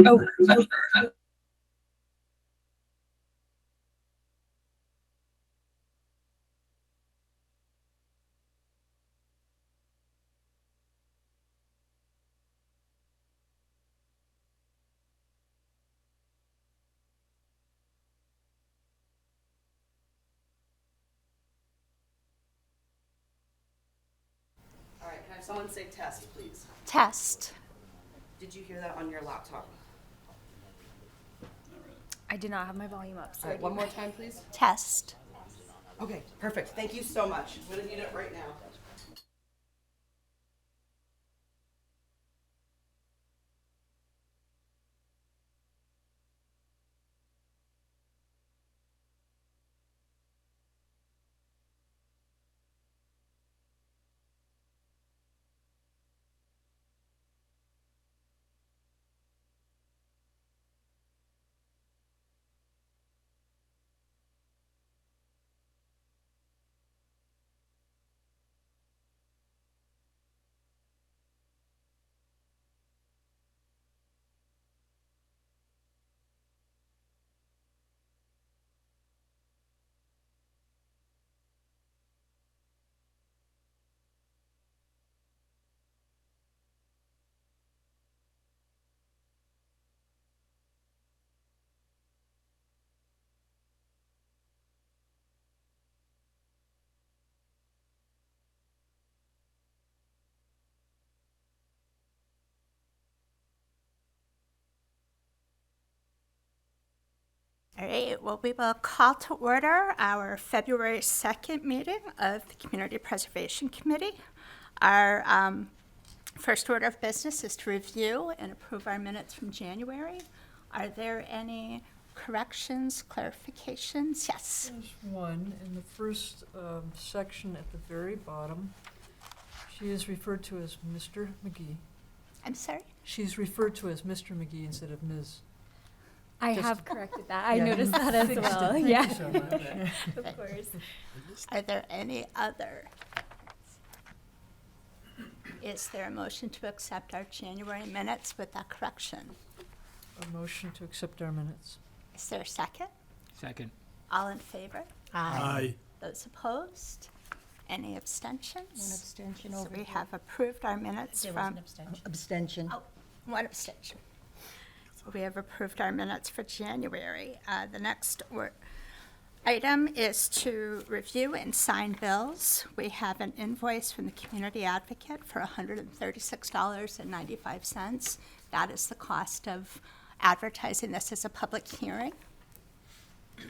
Oh, All right, can I have someone say test, please? Test. Did you hear that on your laptop? I did not have my volume up. So All right, one more time, please. Test. Okay, perfect. Thank you so much. I'm gonna need it right now. All right, well, we will call to order our February 2nd meeting of the Community Preservation Committee. Our first order of business is to review and approve our minutes from January. Are there any corrections, clarifications? Yes. There's one in the first section at the very bottom. She is referred to as Mr. McGee. I'm sorry? She's referred to as Mr. McGee instead of Ms. I Just- have corrected that. I Yeah, noticed that as fixed it. well. Thank Yeah, you so much. of course. Are there any other? Is there a motion to accept our January minutes with that correction? A motion to accept our minutes. Is there a second? Second. All in favor? Aye. Those opposed? Any abstentions? One abstention So over we here. have approved our minutes There was from, an abstention. Abstention. oh, one abstention. We have approved our minutes for January. The next item is to review and sign bills. We have an invoice from the Community Advocate for $136.95. That is the cost of advertising this as a public hearing. Are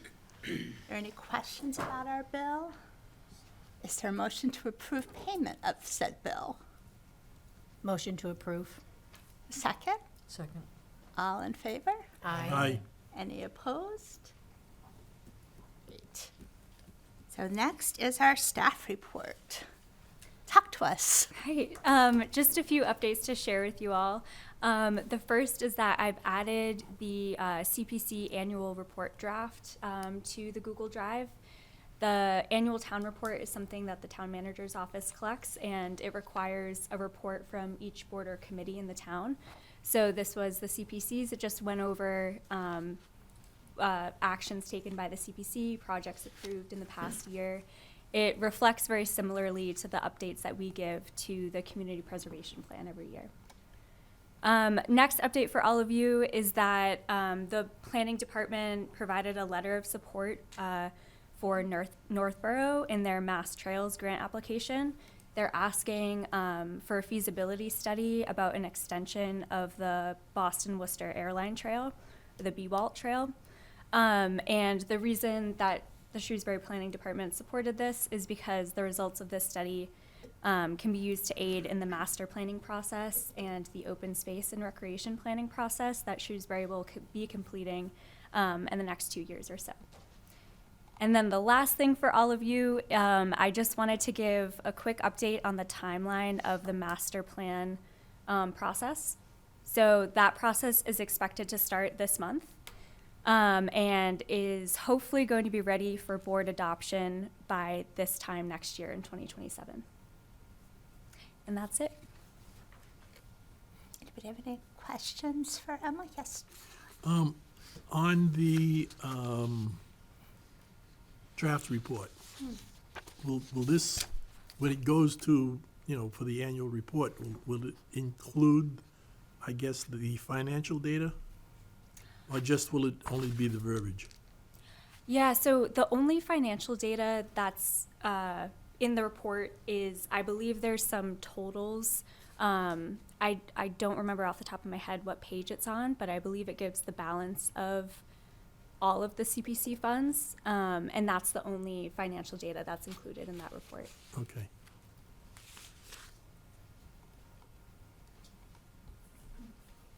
there any questions about our bill? Is there a motion to approve payment of said bill? Motion to approve. Second? Second. All in favor? Aye. Any opposed? Great. So next is our staff report. Talk to us. Right. Just a few updates to share with you all. The first is that I've added the CPC annual report draft to the Google Drive. The annual town report is something that the town manager's office collects, and it requires a report from each board or committee in the town. So this was the CPCs. It just went over actions taken by the CPC, projects approved in the past year. It reflects very similarly to the updates that we give to the community preservation plan every year. Next update for all of you is that the planning department provided a letter of support for Northborough in their Mass Trails grant application. They're asking for a feasibility study about an extension of the Boston-Worcester Airline Trail, the BWALT Trail. And the reason that the Shrewsbury Planning Department supported this is because the results of this study can be used to aid in the master planning process and the open space and recreation planning process that Shrewsbury will be completing in the next 2 years or so. And then the last thing for all of you, I just wanted to give a quick update on the timeline of the master plan process. So that process is expected to start this month and is hopefully going to be ready for board adoption by this time next year in 2027. And that's it. Anybody have any questions for Emma? Yes. On the draft report, will this, when it goes to, for the annual report, will it include, I guess, the financial data? Or just will it only be the verbiage? Yeah, so the only financial data that's in the report is, I believe there's some totals. I don't remember off the top of my head what page it's on, but I believe it gives the balance of all of the CPC funds, and that's the only financial data that's included in that report. Okay.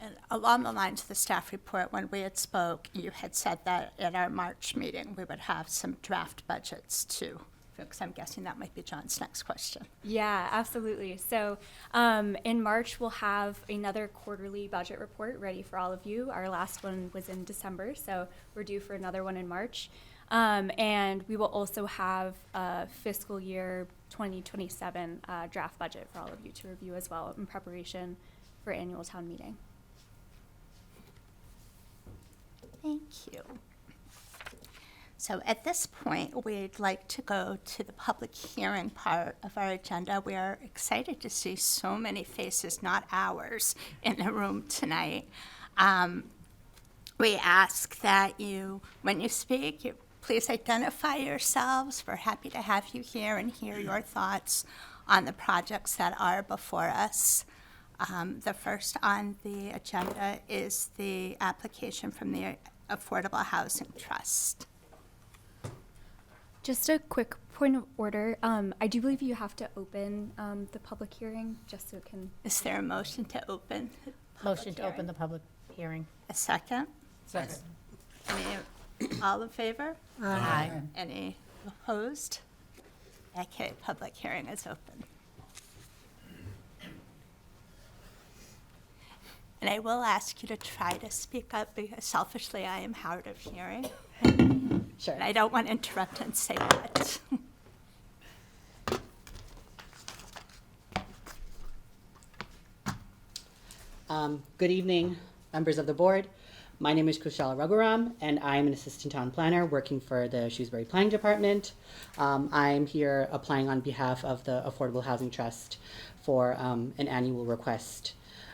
And along the lines of the staff report, when we had spoke, you had said that at our March meeting, we would have some draft budgets too. Because I'm guessing that might be John's next question. Yeah, absolutely. So in March, we'll have another quarterly budget report ready for all of you. Our last one was in December, so we're due for another one in March. And we will also have a fiscal year 2027 draft budget for all of you to review as well in preparation for annual town meeting. Thank you. So at this point, we'd like to go to the public hearing part of our agenda. We are excited to see so many faces, not ours, in the room tonight. We ask that you, when you speak, you please identify yourselves. We're happy to have you here and hear your thoughts on the projects that are before us. The first on the agenda is the application from the Affordable Housing Trust. Just a quick point of order. I do believe you have to open the public hearing just so it can. Is there a motion to open? the public Motion to hearing? open the public hearing. A second? Second. All in favor? Aye. Any opposed? Okay, public hearing is open. And I will ask you to try to speak up because selfishly I am hard of hearing. Sure. And I don't want to interrupt and say what. Good evening, members of the board. My name is Kushala Raghuram, and I'm an assistant town planner working for the Shrewsbury Planning Department. I'm here applying on behalf of the Affordable Housing Trust for an annual request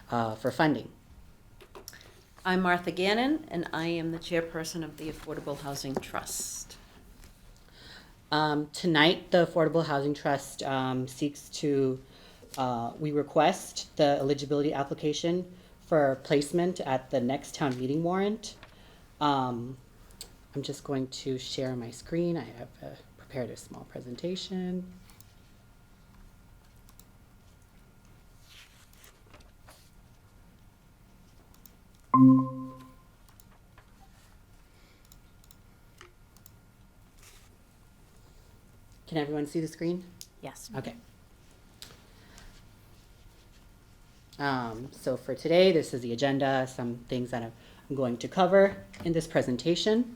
for funding. I'm Martha Gannon, and I am the chairperson of the Affordable Housing Trust. Tonight, the Affordable Housing Trust seeks to, we request the eligibility application for placement at the next town meeting warrant. I'm just going to share my screen. I have prepared a small presentation. Can everyone see the screen? Yes. Okay. So for today, this is the agenda, some things that I'm going to cover in this presentation.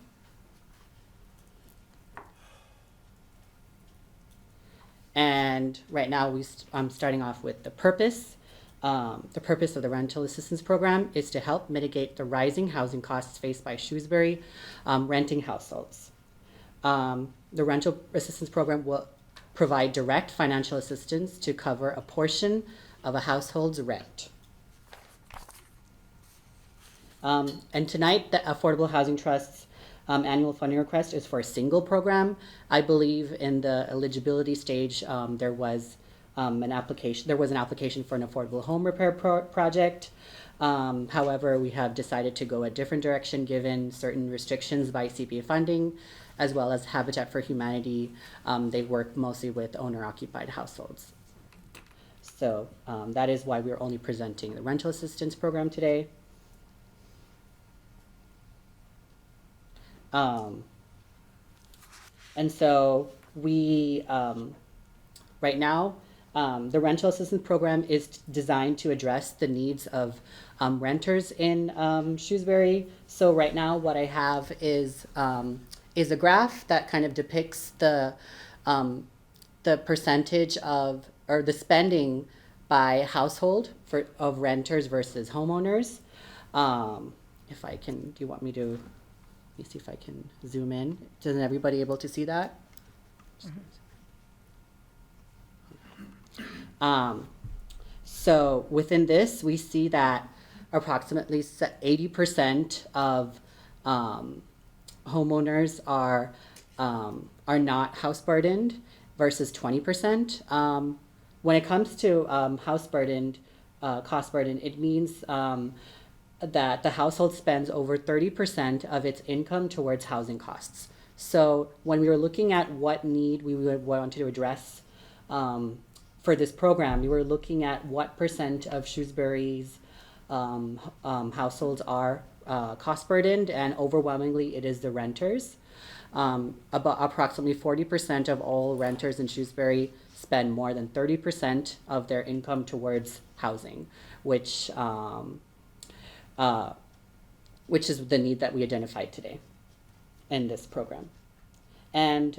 And right now, I'm starting off with the purpose. The purpose of the rental assistance program is to help mitigate the rising housing costs faced by Shrewsbury renting households. The rental assistance program will provide direct financial assistance to cover a portion of a household's rent. And tonight, the Affordable Housing Trust's annual funding request is for a single program. I believe in the eligibility stage, there was an application for an affordable home repair project. However, we have decided to go a different direction given certain restrictions by CPA funding, as well as Habitat for Humanity. They work mostly with owner-occupied households. So that is why we're only presenting the rental assistance program today. And so we, right now, the rental assistance program is designed to address the needs of renters in Shrewsbury. So right now, what I have is a graph that kind of depicts the percentage of, or the spending by household of renters versus homeowners. If I can, do you want me to, let me see if I can zoom in. Isn't everybody able to see that? So within this, we see that approximately 80% of homeowners are not house burdened versus 20%. When it comes to house burdened, cost burden, it means that the household spends over 30% of its income towards housing costs. So when we were looking at what need we would want to address for this program, we were looking at what percent of Shrewsbury's households are cost burdened, and overwhelmingly it is the renters. About approximately 40% of all renters in Shrewsbury spend more than 30% of their income towards housing, which is the need that we identified today in this program. And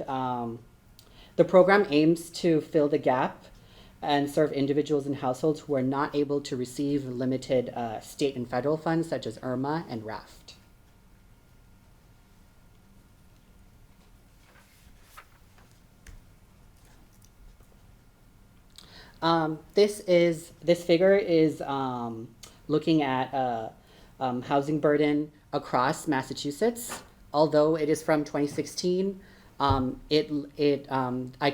the program aims to fill the gap and serve individuals and households who are not able to receive limited state and federal funds such as IRMA and RAFT. This figure is looking at housing burden across Massachusetts. Although it is from 2016, I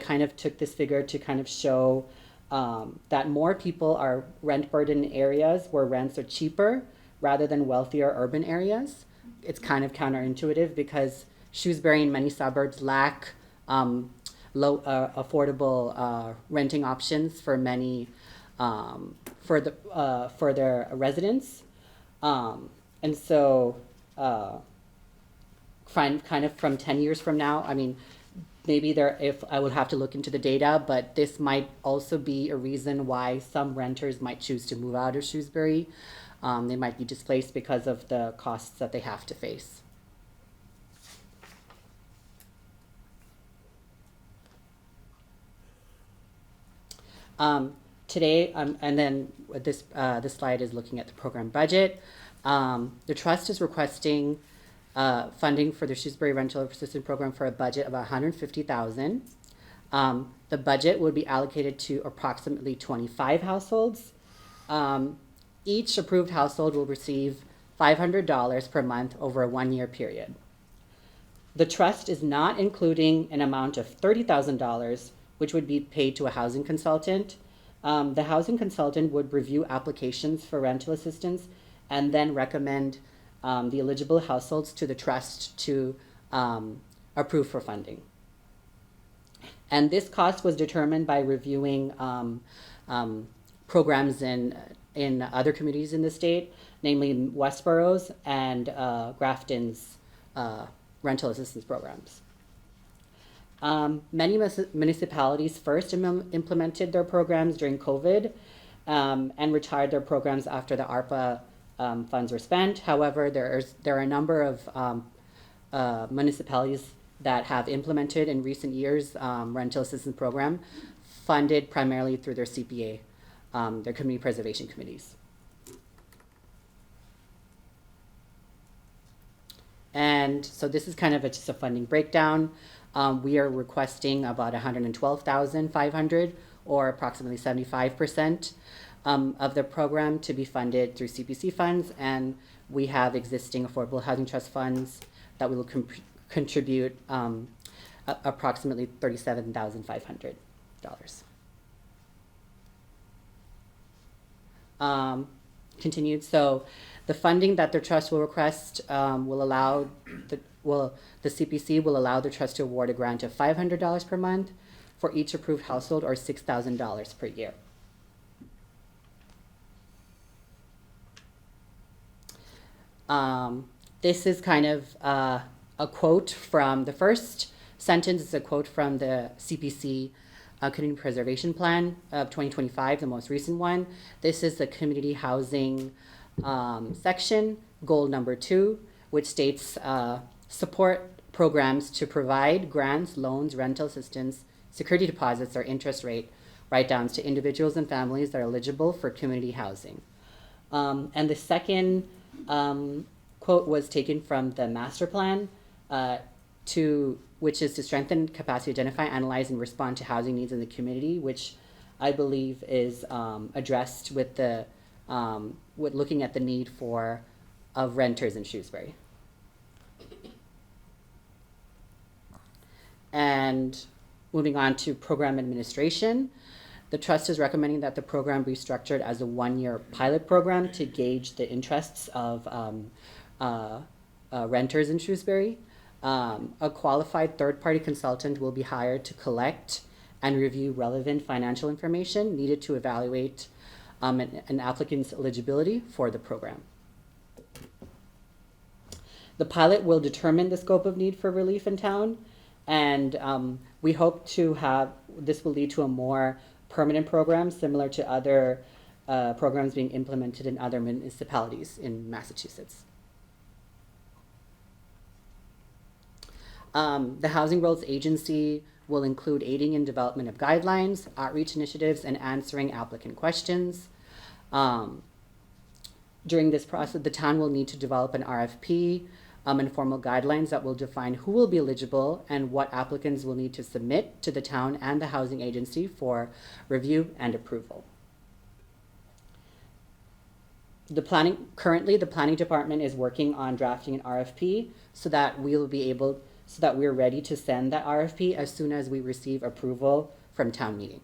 kind of took this figure to kind of show that more people are rent burdened in areas where rents are cheaper rather than wealthier urban areas. It's kind of counterintuitive because Shrewsbury and many suburbs lack low affordable renting options for many for their residents, and so kind of from 10 years from now, I mean, maybe if I would have to look into the data, but this might also be a reason why some renters might choose to move out of Shrewsbury. They might be displaced because of the costs that they have to face. Today, and then this slide is looking at the program budget. The trust is requesting funding for the Shrewsbury Rental Assistance Program for a budget of $150,000. The budget would be allocated to approximately 25 households. Each approved household will receive $500 per month over a 1-year period. The trust is not including an amount of $30,000, which would be paid to a housing consultant. The housing consultant would review applications for rental assistance and then recommend the eligible households to the trust to approve for funding. And this cost was determined by reviewing programs in other communities in the state, namely Westboro's and Grafton's rental assistance programs. Many municipalities first implemented their programs during COVID and retired their programs after the ARPA funds were spent. However, there are a number of municipalities that have implemented in recent years rental assistance program funded primarily through their CPA, their community preservation committees. And so this is kind of just a funding breakdown. We are requesting about $112,500 or approximately 75% of the program to be funded through CPC funds, and we have existing affordable housing trust funds that will contribute approximately $37,500. Continued. So the funding that the trust will request will allow the CPC will allow the trust to award a grant of $500 per month for each approved household, or $6,000 per year. This is kind of a quote from the first sentence is a quote from the CPC Community Preservation Plan of 2025, the most recent one. This is the community housing section, goal number 2, which states support programs to provide grants, loans, rental assistance, security deposits, or interest rate write-downs to individuals and families that are eligible for community housing. And the second quote was taken from the master plan, which is to strengthen capacity to identify, analyze, and respond to housing needs in the community, which I believe is addressed with with looking at the need of renters in Shrewsbury. And moving on to program administration, the trust is recommending that the program be structured as a one-year pilot program to gauge the interests of renters in Shrewsbury. A qualified third-party consultant will be hired to collect and review relevant financial information needed to evaluate an applicant's eligibility for the program. The pilot will determine the scope of need for relief in town, and we hope to have, this will lead to a more permanent program similar to other programs being implemented in other municipalities in Massachusetts. The Housing Roles Agency will include aiding in development of guidelines, outreach initiatives, and answering applicant questions. During this process, the town will need to develop an RFP and formal guidelines that will define who will be eligible and what applicants will need to submit to the town and the housing agency for review and approval. Currently, the planning department is working on drafting an RFP so that we're ready to send that RFP as soon as we receive approval from town meeting.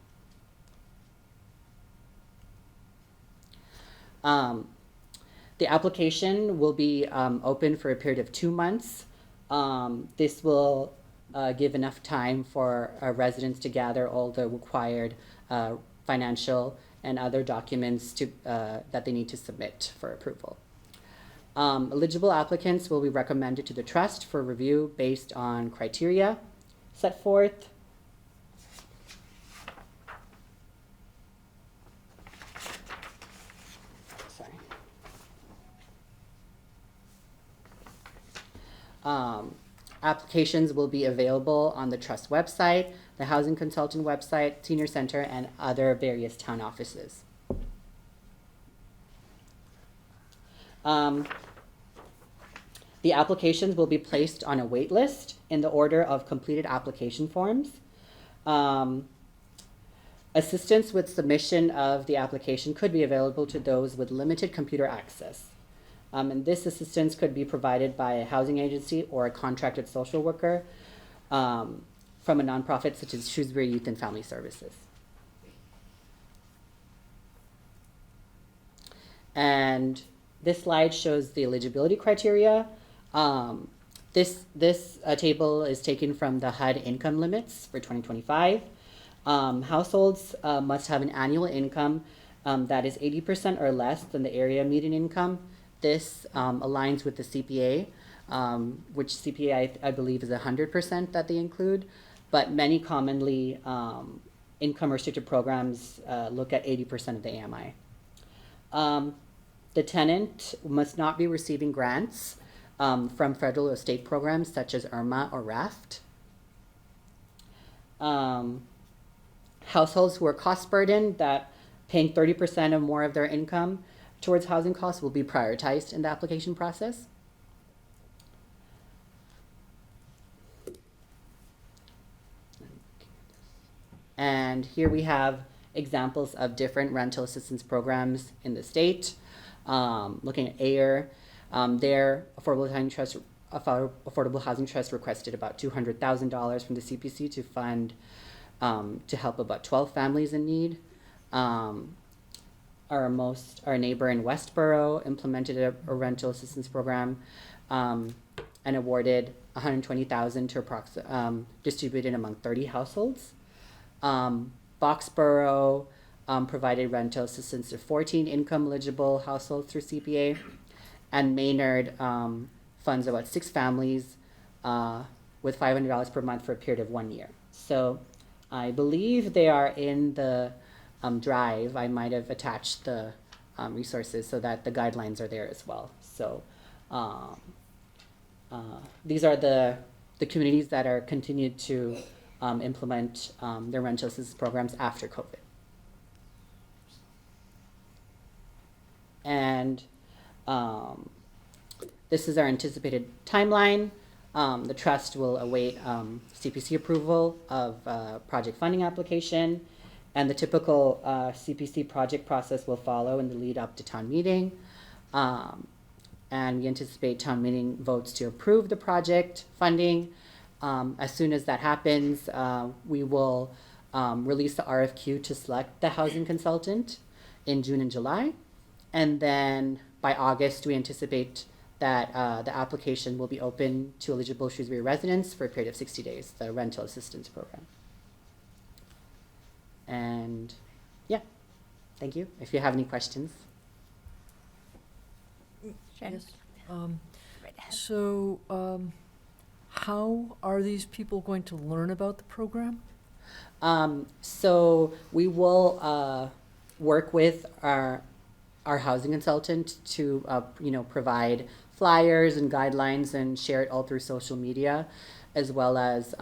The application will be open for a period of 2 months. This will give enough time for residents to gather all the required financial and other documents that they need to submit for approval. Eligible applicants will be recommended to the trust for review based on criteria set forth. Applications will be available on the trust website, the housing consultant website, senior center, and other various town offices. The applications will be placed on a wait list in the order of completed application forms. Assistance with submission of the application could be available to those with limited computer access. And this assistance could be provided by a housing agency or a contracted social worker from a nonprofit such as Shrewsbury Youth and Family Services. And this slide shows the eligibility criteria. This table is taken from the HUD income limits for 2025. Households must have an annual income that is 80% or less than the area median income. This aligns with the CPA, which CPA I believe is 100% that they include, but many commonly income restricted programs look at 80% of the AMI. The tenant must not be receiving grants from federal or state programs such as IRMA or RAFT. Households who are cost burdened, that paying 30% or more of their income towards housing costs, will be prioritized in the application process. And here we have examples of different rental assistance programs in the state. Looking at AIR, their Affordable Housing Trust requested about $200,000 from the CPC to fund to help about 12 families in need. Our neighbor in Westboro implemented a rental assistance program and awarded $120,000 to distributed among 30 households. Boxborough provided rental assistance to 14 income eligible households through CPA, and Maynard funds about 6 families with $500 per month for a period of 1 year. So I believe they are in the drive. I might have attached the resources so that the guidelines are there as well. So these are the communities that are continued to implement their rental assistance programs after COVID. And this is our anticipated timeline. The trust will await CPC approval of project funding application, and the typical CPC project process will follow in the lead up to town meeting. And we anticipate town meeting votes to approve the project funding. As soon as that happens, we will release the RFQ to select the housing consultant in June and July. And then by August, we anticipate that the application will be open to eligible Shrewsbury residents for a period of 60 days, the rental assistance program. And yeah, thank you. If you have any questions. Jen? Yes. Right ahead. So, how are these people going to learn about the program? So we will work with our housing consultant to provide flyers and guidelines and share it all through social media, as well as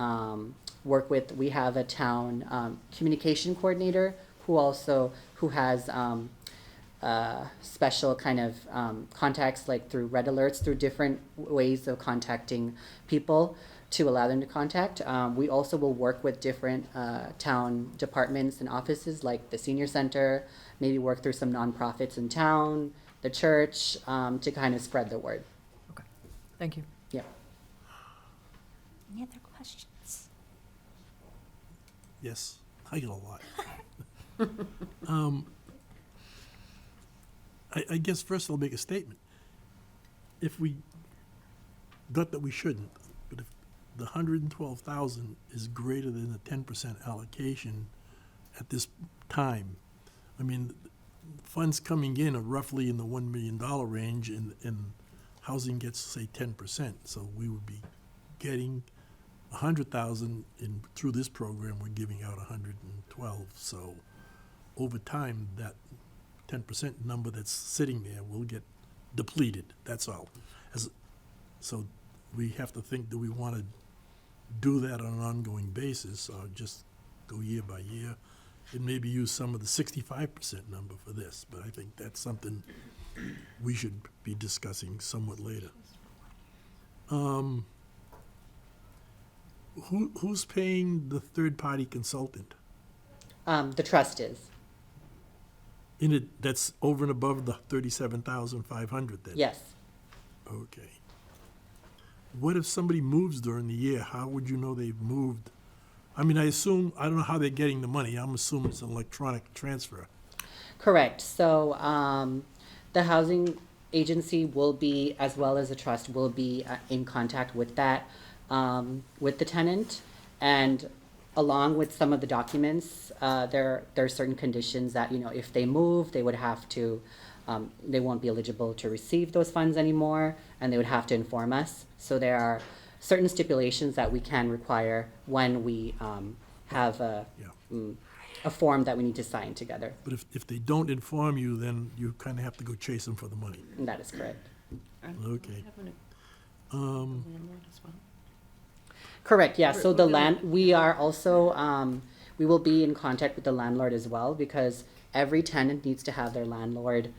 we have a town communication coordinator who has special kind of contacts, like through red alerts, through different ways of contacting people to allow them to contact. We also will work with different town departments and offices, like the senior center, maybe work through some nonprofits in town, the church, to kind of spread the word. Okay, thank you. Yep. Any other questions? Yes, I get a lot. I guess first I'll make a statement. If we, not that we shouldn't, but if the 112,000 is greater than the 10% allocation at this time, I mean, funds coming in are roughly in the $1 million range, and housing gets, say, 10%. So we would be getting 100,000 in through this program. We're giving out 112. So over time, that 10% number that's sitting there will get depleted. That's all. So we have to think: do we want to do that on an ongoing basis, or just go year by year? And maybe use some of the 65% number for this, but I think that's something we should be discussing somewhat later. Who's paying the third-party consultant? The trust is. In it, that's over and above the 37,500 then? Yes. Okay. What if somebody moves during the year? How would you know they've moved? I mean, I don't know how they're getting the money. I'm assuming it's an electronic transfer. Correct. So the housing agency will be, as well as the trust, will be in contact with that, with the tenant, and along with some of the documents, there are certain conditions that, if they move, they would have to, they won't be eligible to receive those funds anymore, and they would have to inform us. So there are certain stipulations that we can require when we have a form that we need to sign together. But if they don't inform you, then you kind of have to go chase them for the money. And that is correct. Okay. Landlord as well. Correct, yeah. So we are also, we will be in contact with the landlord as well, because every tenant needs to have their landlord,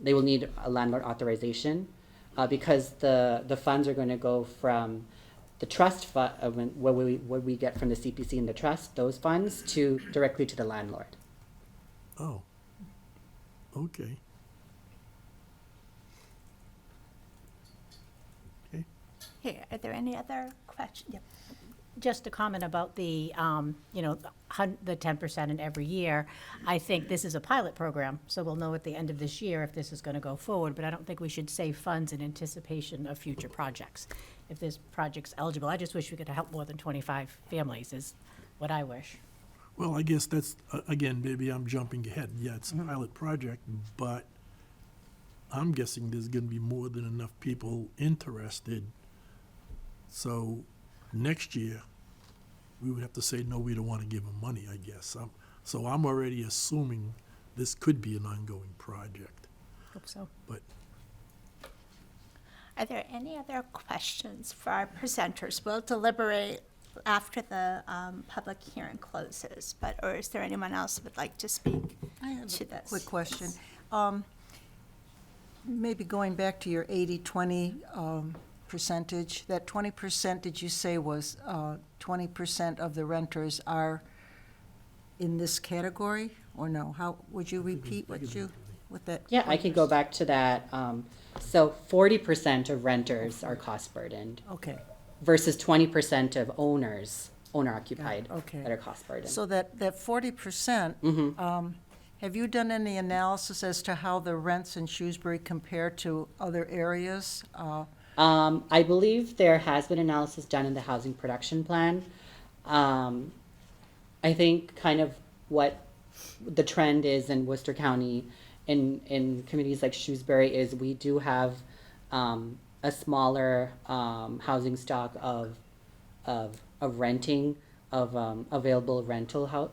they will need a landlord authorization, because the funds are going to go from the trust fund, what we get from the CPC and the trust, those funds, directly to the landlord. Oh, okay. Okay. Here, are there any other questions? Yep. Just a comment about the 10% in every year. I think this is a pilot program, so we'll know at the end of this year if this is going to go forward, but I don't think we should save funds in anticipation of future projects. If this project's eligible, I just wish we could help more than 25 families, is what I wish. Well, I guess that's, again, maybe I'm jumping ahead. Yeah, it's a pilot project, but I'm guessing there's going to be more than enough people interested. So next year, we would have to say, no, we don't want to give them money, I guess. So I'm already assuming this could be an ongoing project. Hope so. But Are there any other questions for our presenters? We'll deliberate after the public hearing closes, or is there anyone else who would like to speak I have to a this? quick question. maybe going back to your 80-20 percentage, that 20%, did you say was 20% of the renters are in this category, or no? How, would you repeat what that? Yeah, I could go back to that. So 40% of renters are cost burdened Okay, versus 20% of owner occupied, Got it, okay. that are cost burdened. so that 40%, have you done any analysis as to how the rents in Shrewsbury compare to other areas? I believe there has been analysis done in the housing production plan. I think kind of what the trend is in Worcester County, in communities like Shrewsbury, is we do have a smaller housing stock of renting, of available rental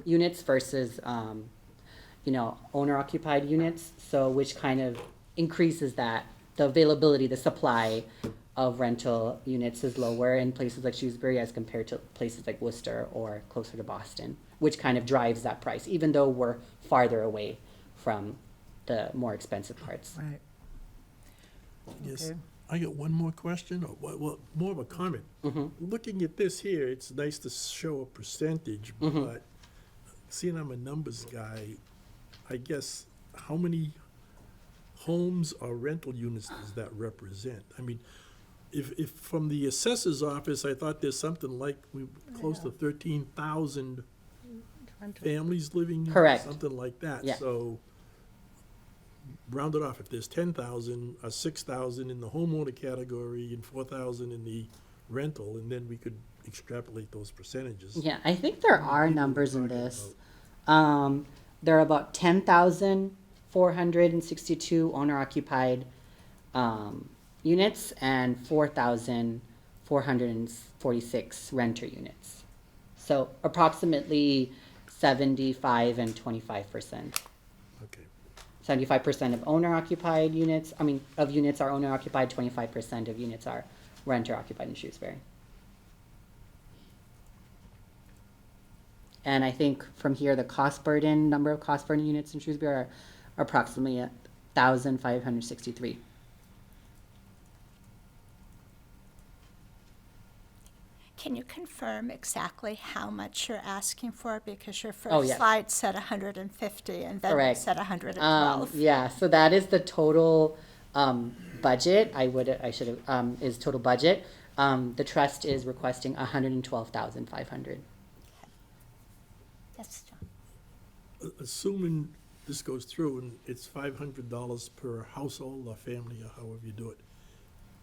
units versus owner occupied units. So which kind of increases that the availability, the supply of rental units is lower in places like Shrewsbury as compared to places like Worcester or closer to Boston, which kind of drives that price, even though we're farther away from the more expensive parts. Right. Yes, Okay. I got one more question, or well, more of a comment. Looking at this here, it's nice to show a percentage, but seeing I'm a numbers guy, I guess, how many homes or rental units does that represent? I mean, if from the assessor's office, I thought there's something like close to 13,000 families living. Correct. Something like that. Yeah. So round it off, if there's 10,000, 6,000 in the homeowner category and 4,000 in the rental, and then we could extrapolate those percentages. Yeah, I think there are numbers in this. There are about 10,462 owner-occupied units and 4,446 renter units. So approximately 75 and 25%. Okay. 75% of owner-occupied units, of units are owner-occupied, 25% of units are renter-occupied in Shrewsbury. And I think from here, the number of cost burden units in Shrewsbury are approximately 1,563. Can you confirm exactly how much you're asking for? Because your Oh, first yes. slide said 150 and then it Correct. said 112. Yeah, so that is the total budget. Is total budget. The trust is requesting 112,500. Yes, John. Assuming this goes through and it's $500 per household or family or however you do it,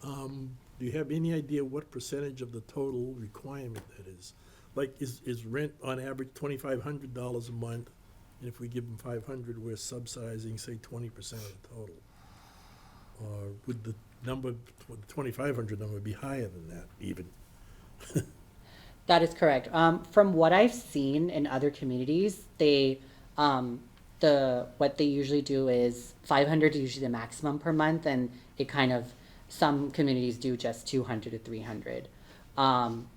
do you have any idea what percentage of the total requirement that is? Like, is rent on average $2,500 a month, and if we give them 500, we're subsidizing, say, 20% of the total? Or would the number, the 2,500 number be higher than that even? That is correct. From what I've seen in other communities, what they usually do is 500 is usually the maximum per month, and it kind of, some communities do just 200 to 300.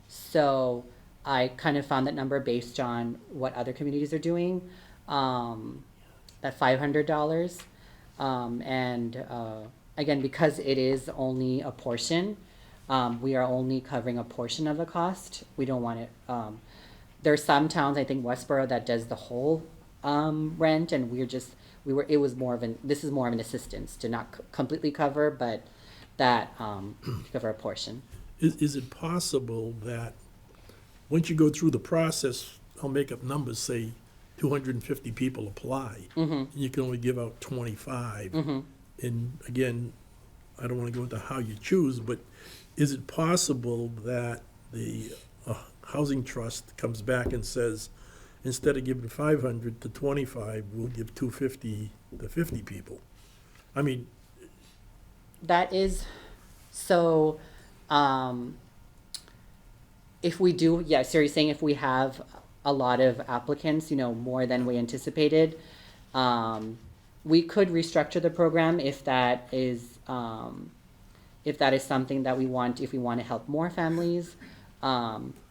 So I kind of found that number based on what other communities are doing, that $500. Again, because it is only a portion, we are only covering a portion of the cost. We don't want it, there are some towns, I think Westboro, that does the whole rent, and this is more of an assistance to not completely cover, but that cover a portion. Is it possible that once you go through the process, I'll make up numbers, say 250 people apply, and you can only give out 25. And again, I don't want to go into how you choose, but is it possible that the housing trust comes back and says, instead of giving 500 to 25, we'll give 250 to 50 people? I mean, That is, so, if we do, yeah, so you're saying if we have a lot of applicants, more than we anticipated, we could restructure the program if that is something that we want, if we want to help more families.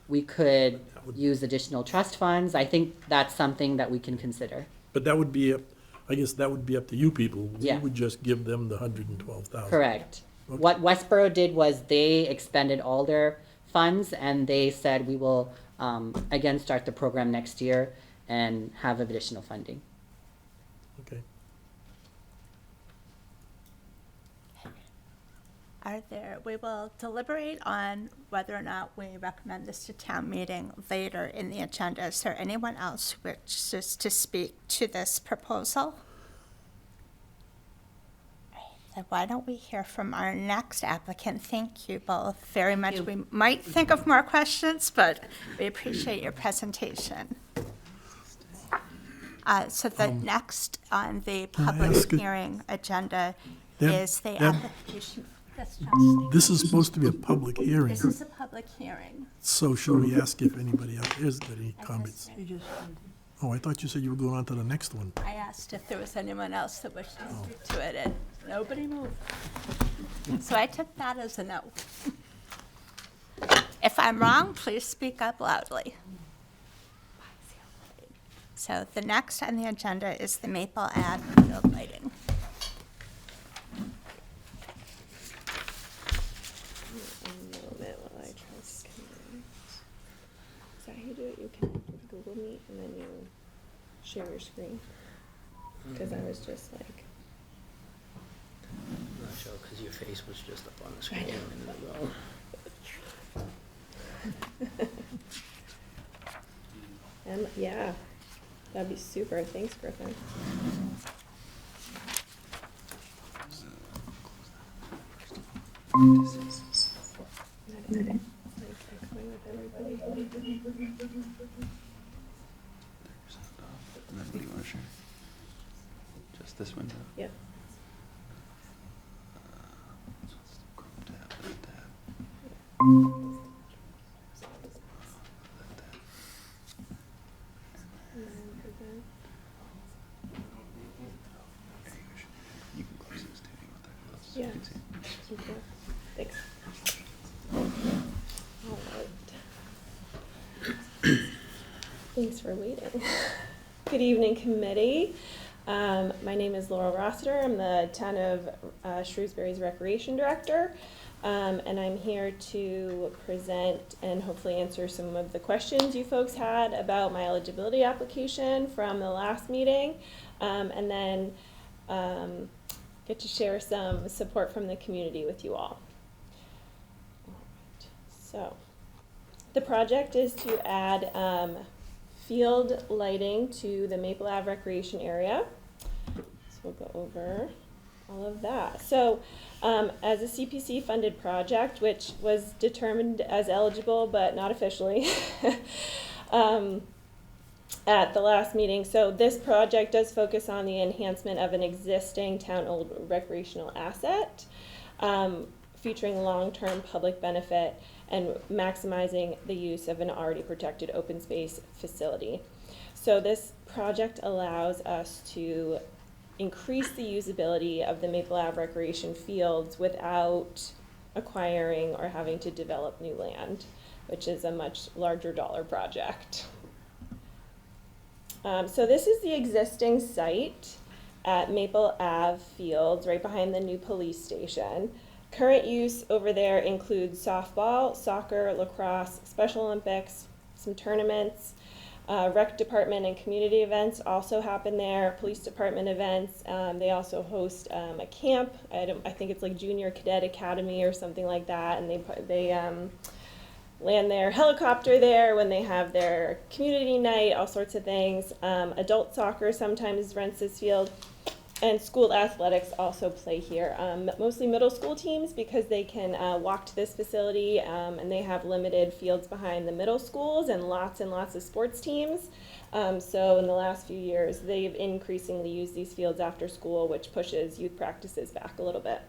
We could use additional trust funds. I think that's something that we can consider. but that would be I guess that would be up to you people. Yeah. We would just give them the 112,000. Correct. Okay. What Westboro did was they expended all their funds and they said we will, again, start the program next year and have additional funding. Okay. We will deliberate on whether or not we recommend this to town meeting later in the agenda. Is there anyone else who wishes to speak to this proposal? Then why don't we hear from our next applicant? Thank you both very much. you. We might think of more questions, but we appreciate your presentation. So the next on the I public ask a- hearing agenda Deb- is the Deb? application. Yes, Josh. This is supposed to be a public hearing, This is a public hearing. so should we ask if anybody out there's got any comments? You just, Oh, I thought you said you were going on to the next one. I asked if there was anyone else that wished to speak to it, and nobody moved. So I took that as a no. If I'm wrong, please speak up loudly. So the next on the agenda is the Maple Ave field lighting. Moment while I try to connect. Is that how you do it? You can Google Meet and then you share your screen. Because I was just like, I'm not sure, because your face was just up on the screen a minute ago. yeah, that'd be super. Thanks, Griffin. Like echoing with everybody. And then what do you want to share? Just this window? Yeah. Chrome tab, that tab. That tab. And then present. There you go. You can close this too. You want that closed? Yeah. You can see. Okay. Thanks. All right. Thanks for waiting. Good evening, committee. My name is Laurel Rossiter. I'm the town of Shrewsbury's Recreation Director. And I'm here to present and hopefully answer some of the questions you folks had about my eligibility application from the last meeting. And then get to share some support from the community with you all. All right. So the project is to add field lighting to the Maple Ave recreation area. So we'll go over all of that. So as a CPC funded project, which was determined as eligible but not officially at the last meeting, so this project does focus on the enhancement of an existing town-owned recreational asset, featuring long-term public benefit and maximizing the use of an already protected open space facility. So this project allows us to increase the usability of the Maple Ave recreation fields without acquiring or having to develop new land, which is a much larger dollar project. So this is the existing site at Maple Ave Fields, right behind the new police station. Current use over there includes softball, soccer, lacrosse, Special Olympics, some tournaments. Rec department and community events also happen there, police department events. They also host a camp. I think it's like Junior Cadet Academy or something like that, and they land their helicopter there when they have their community night, all sorts of things. Adult soccer sometimes rents this field. And school athletics also play here, mostly middle school teams because they can walk to this facility and they have limited fields behind the middle schools and lots of sports teams. So in the last few years, they've increasingly used these fields after school, which pushes youth practices back a little bit.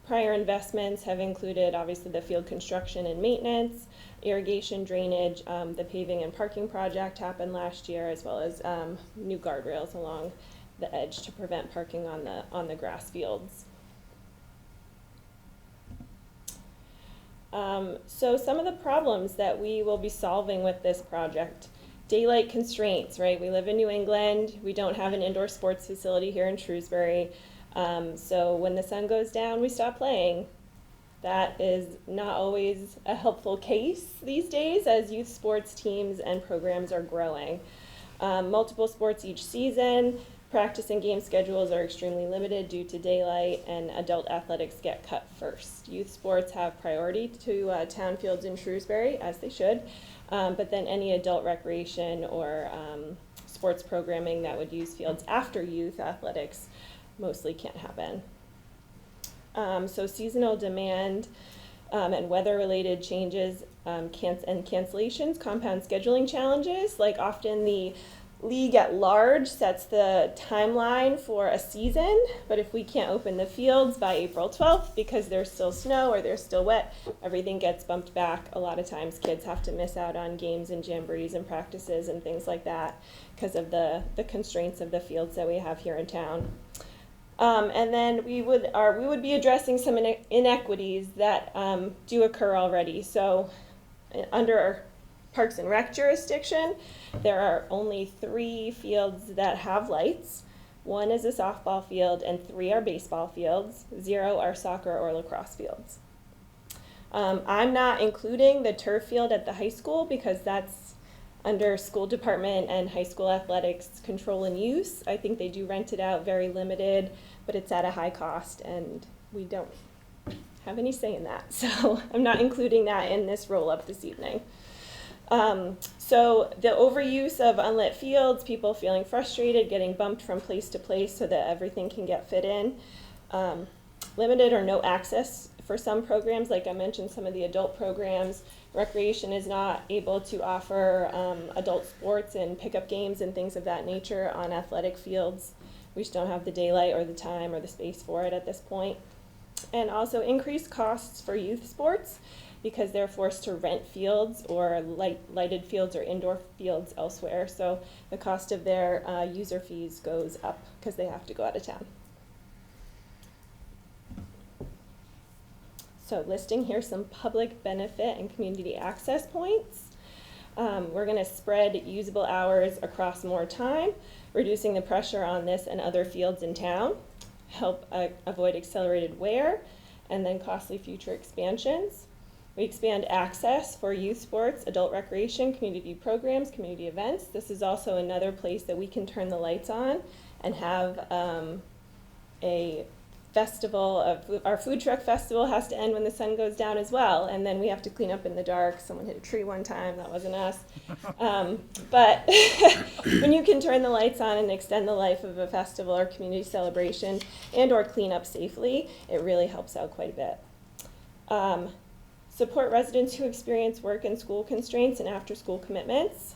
Prior investments have included obviously the field construction and maintenance, irrigation, drainage, the paving and parking project happened last year, as well as new guardrails along the edge to prevent parking on the grass fields. So some of the problems that we will be solving with this project daylight constraints, right? We live in New England. We don't have an indoor sports facility here in Shrewsbury. So when the sun goes down, we stop playing. That is not always a helpful case these days as youth sports teams and programs are growing. Multiple sports each season. Practice and game schedules are extremely limited due to daylight, and adult athletics get cut first. Youth sports have priority to town fields in Shrewsbury, as they should, but then any adult recreation or sports programming that would use fields after youth athletics mostly can't happen. So seasonal demand and weather-related changes and cancellations compound scheduling challenges. Like often the league at large sets the timeline for a season, but if we can't open the fields by April 12th because there's still snow or they're still wet, everything gets bumped back. A lot of times kids have to miss out on games and jamborees and practices and things like that because of the constraints of the fields that we have here in town. And then we would be addressing some inequities that do occur already. So under Parks and Rec jurisdiction, there are only 3 fields that have lights. 1 is a softball field and 3 are baseball fields. 0 are soccer or lacrosse fields. I'm not including the turf field at the high school because that's under school department and high school athletics control and use. I think they do rent it out very limited, but it's at a high cost and we don't have any say in that. So I'm not including that in this roll-up this evening. So the overuse of unlit fields, people feeling frustrated, getting bumped from place to place so that everything can get fit in. Limited or no access for some programs, like I mentioned, some of the adult programs. Recreation is not able to offer adult sports and pickup games and things of that nature on athletic fields. We just don't have the daylight or the time or the space for it at this point. And also increased costs for youth sports because they're forced to rent fields or lighted fields or indoor fields elsewhere. So the cost of their user fees goes up because they have to go out of town. So listing here some public benefit and community access points. We're going to spread usable hours across more time, reducing the pressure on this and other fields in town, help avoid accelerated wear, and then costly future expansions. We expand access for youth sports, adult recreation, community programs, community events. This is also another place that we can turn the lights on and have a festival. Our food truck festival has to end when the sun goes down as well, and then we have to clean up in the dark. Someone hit a tree one time, that wasn't us. But when you can turn the lights on and extend the life of a festival or community celebration and or clean up safely, it really helps out quite a bit. Support residents who experience work and school constraints and after-school commitments.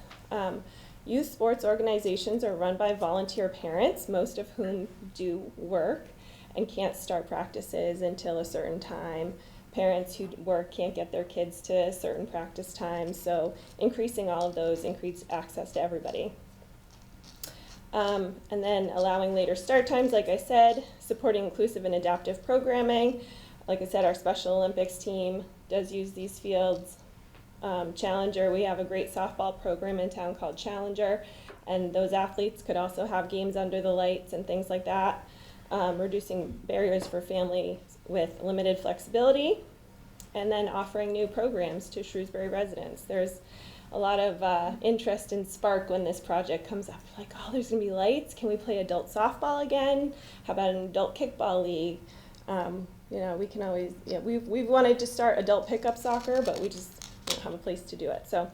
Youth sports organizations are run by volunteer parents, most of whom do work and can't start practices until a certain time. Parents who work can't get their kids to certain practice times, so increasing all of those increased access to everybody. And then allowing later start times, like I said, supporting inclusive and adaptive programming. Like I said, our Special Olympics team does use these fields. Challenger, we have a great softball program in town called Challenger, and those athletes could also have games under the lights and things like that. Reducing barriers for families with limited flexibility, and then offering new programs to Shrewsbury residents. There's a lot of interest and spark when this project comes up. Like, oh, there's gonna be lights. Can we play adult softball again? How about an adult kickball league? You know, we can always, you know, we've wanted to start adult pickup soccer, but we just don't have a place to do it. So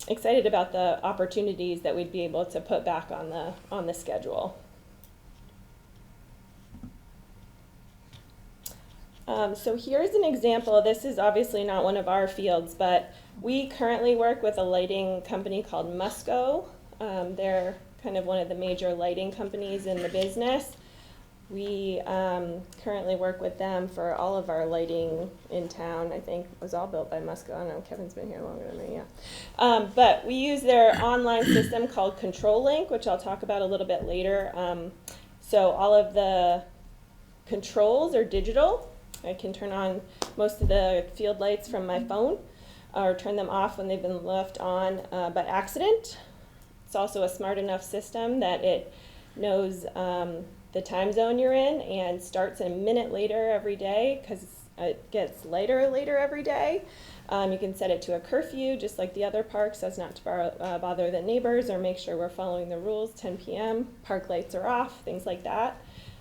excited about the opportunities that we'd be able to put back on the schedule. So here's an example. This is obviously not one of our fields, but we currently work with a lighting company called Musco. They're kind of one of the major lighting companies in the business. We currently work with them for all of our lighting in town. I think it was all built by Musco. I don't know, Kevin's been here longer than me, yeah. But we use their online system called Control Link, which I'll talk about a little bit later. So all of the controls are digital. I can turn on most of the field lights from my phone or turn them off when they've been left on by accident. It's also a smart enough system that it knows the time zone you're in and starts a minute later every day because it gets lighter later every day. You can set it to a curfew, just like the other parks, as not to bother the neighbors or make sure we're following the rules. 10 p.m., park lights are off, things like that.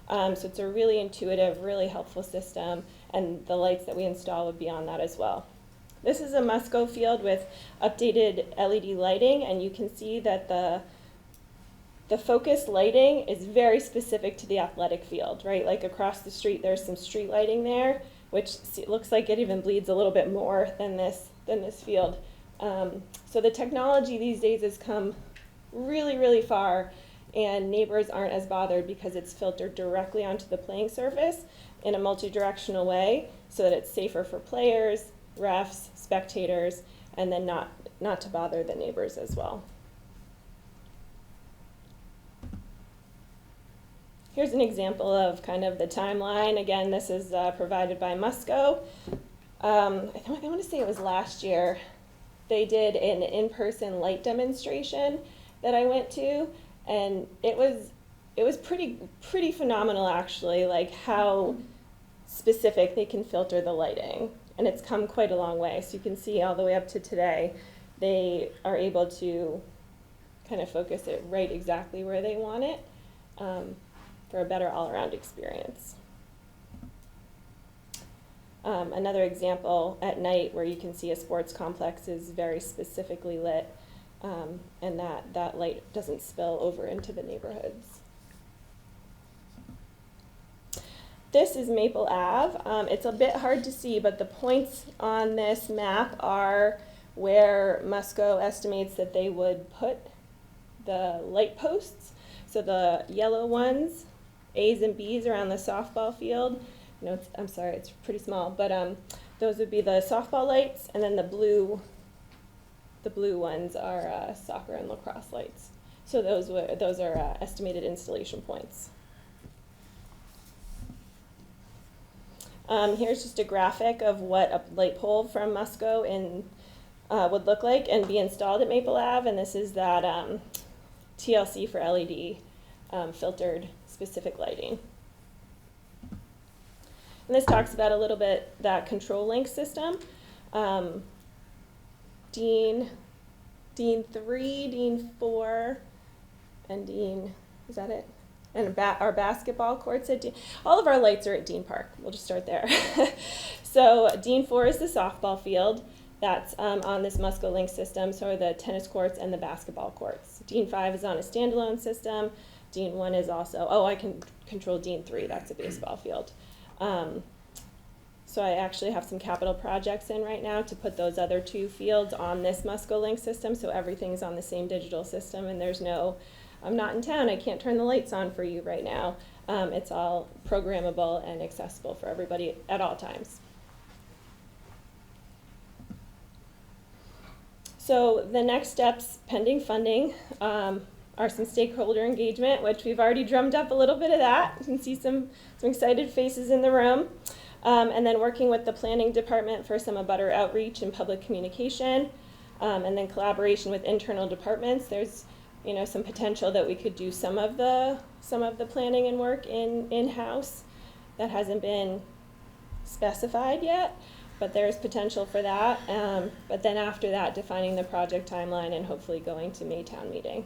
So it's a really intuitive, really helpful system, and the lights that we install would be on that as well. This is a Musco field with updated LED lighting, and you can see that the focused lighting is very specific to the athletic field, right? Like across the street, there's some street lighting there, which looks like it even bleeds a little bit more than this field. So the technology these days has come really, really far, and neighbors aren't as bothered because it's filtered directly onto the playing surface in a multi-directional way so that it's safer for players, refs, spectators, and then not to bother the neighbors as well. Here's an example of kind of the timeline. Again, this is provided by Musco. I want to say it was last year. They did an in-person light demonstration that I went to, and it was pretty phenomenal actually, like how specific they can filter the lighting. And it's come quite a long way. So you can see all the way up to today, they are able to kind of focus it right exactly where they want it. For a better all-around experience. Another example at night where you can see a sports complex is very specifically lit, and that light doesn't spill over into the neighborhoods. This is Maple Ave. It's a bit hard to see, but the points on this map are where Musco estimates that they would put the light posts. So the yellow ones, A's and B's around the softball field. I'm sorry, it's pretty small, but those would be the softball lights, and then the blue ones are soccer and lacrosse lights. So those are estimated installation points. Here's just a graphic of what a light pole from Musco would look like and be installed at Maple Ave, and this is that TLC for LED filtered specific lighting. And this talks about a little bit that control link system. Dean 3, Dean 4, and Dean, is that it? And our basketball courts at Dean. All of our lights are at Dean Park. We'll just start there. So Dean 4 is the softball field. That's on this Musco Link system, so are the tennis courts and the basketball courts. Dean 5 is on a standalone system. Dean 1 is also, I can control Dean 3, that's a baseball field. So I actually have some capital projects in right now to put those other 2 fields on this Musco Link system, so everything's on the same digital system, and there's no, I'm not in town, I can't turn the lights on for you right now. It's all programmable and accessible for everybody at all times. So the next steps, pending funding, are some stakeholder engagement, which we've already drummed up a little bit of that. You can see some excited faces in the room. And then working with the planning department for some abutter outreach and public communication, and then collaboration with internal departments. There's some potential that we could do some of the planning and work in-house. That hasn't been specified yet, but there's potential for that. But then after that, defining the project timeline and hopefully going to May town meeting.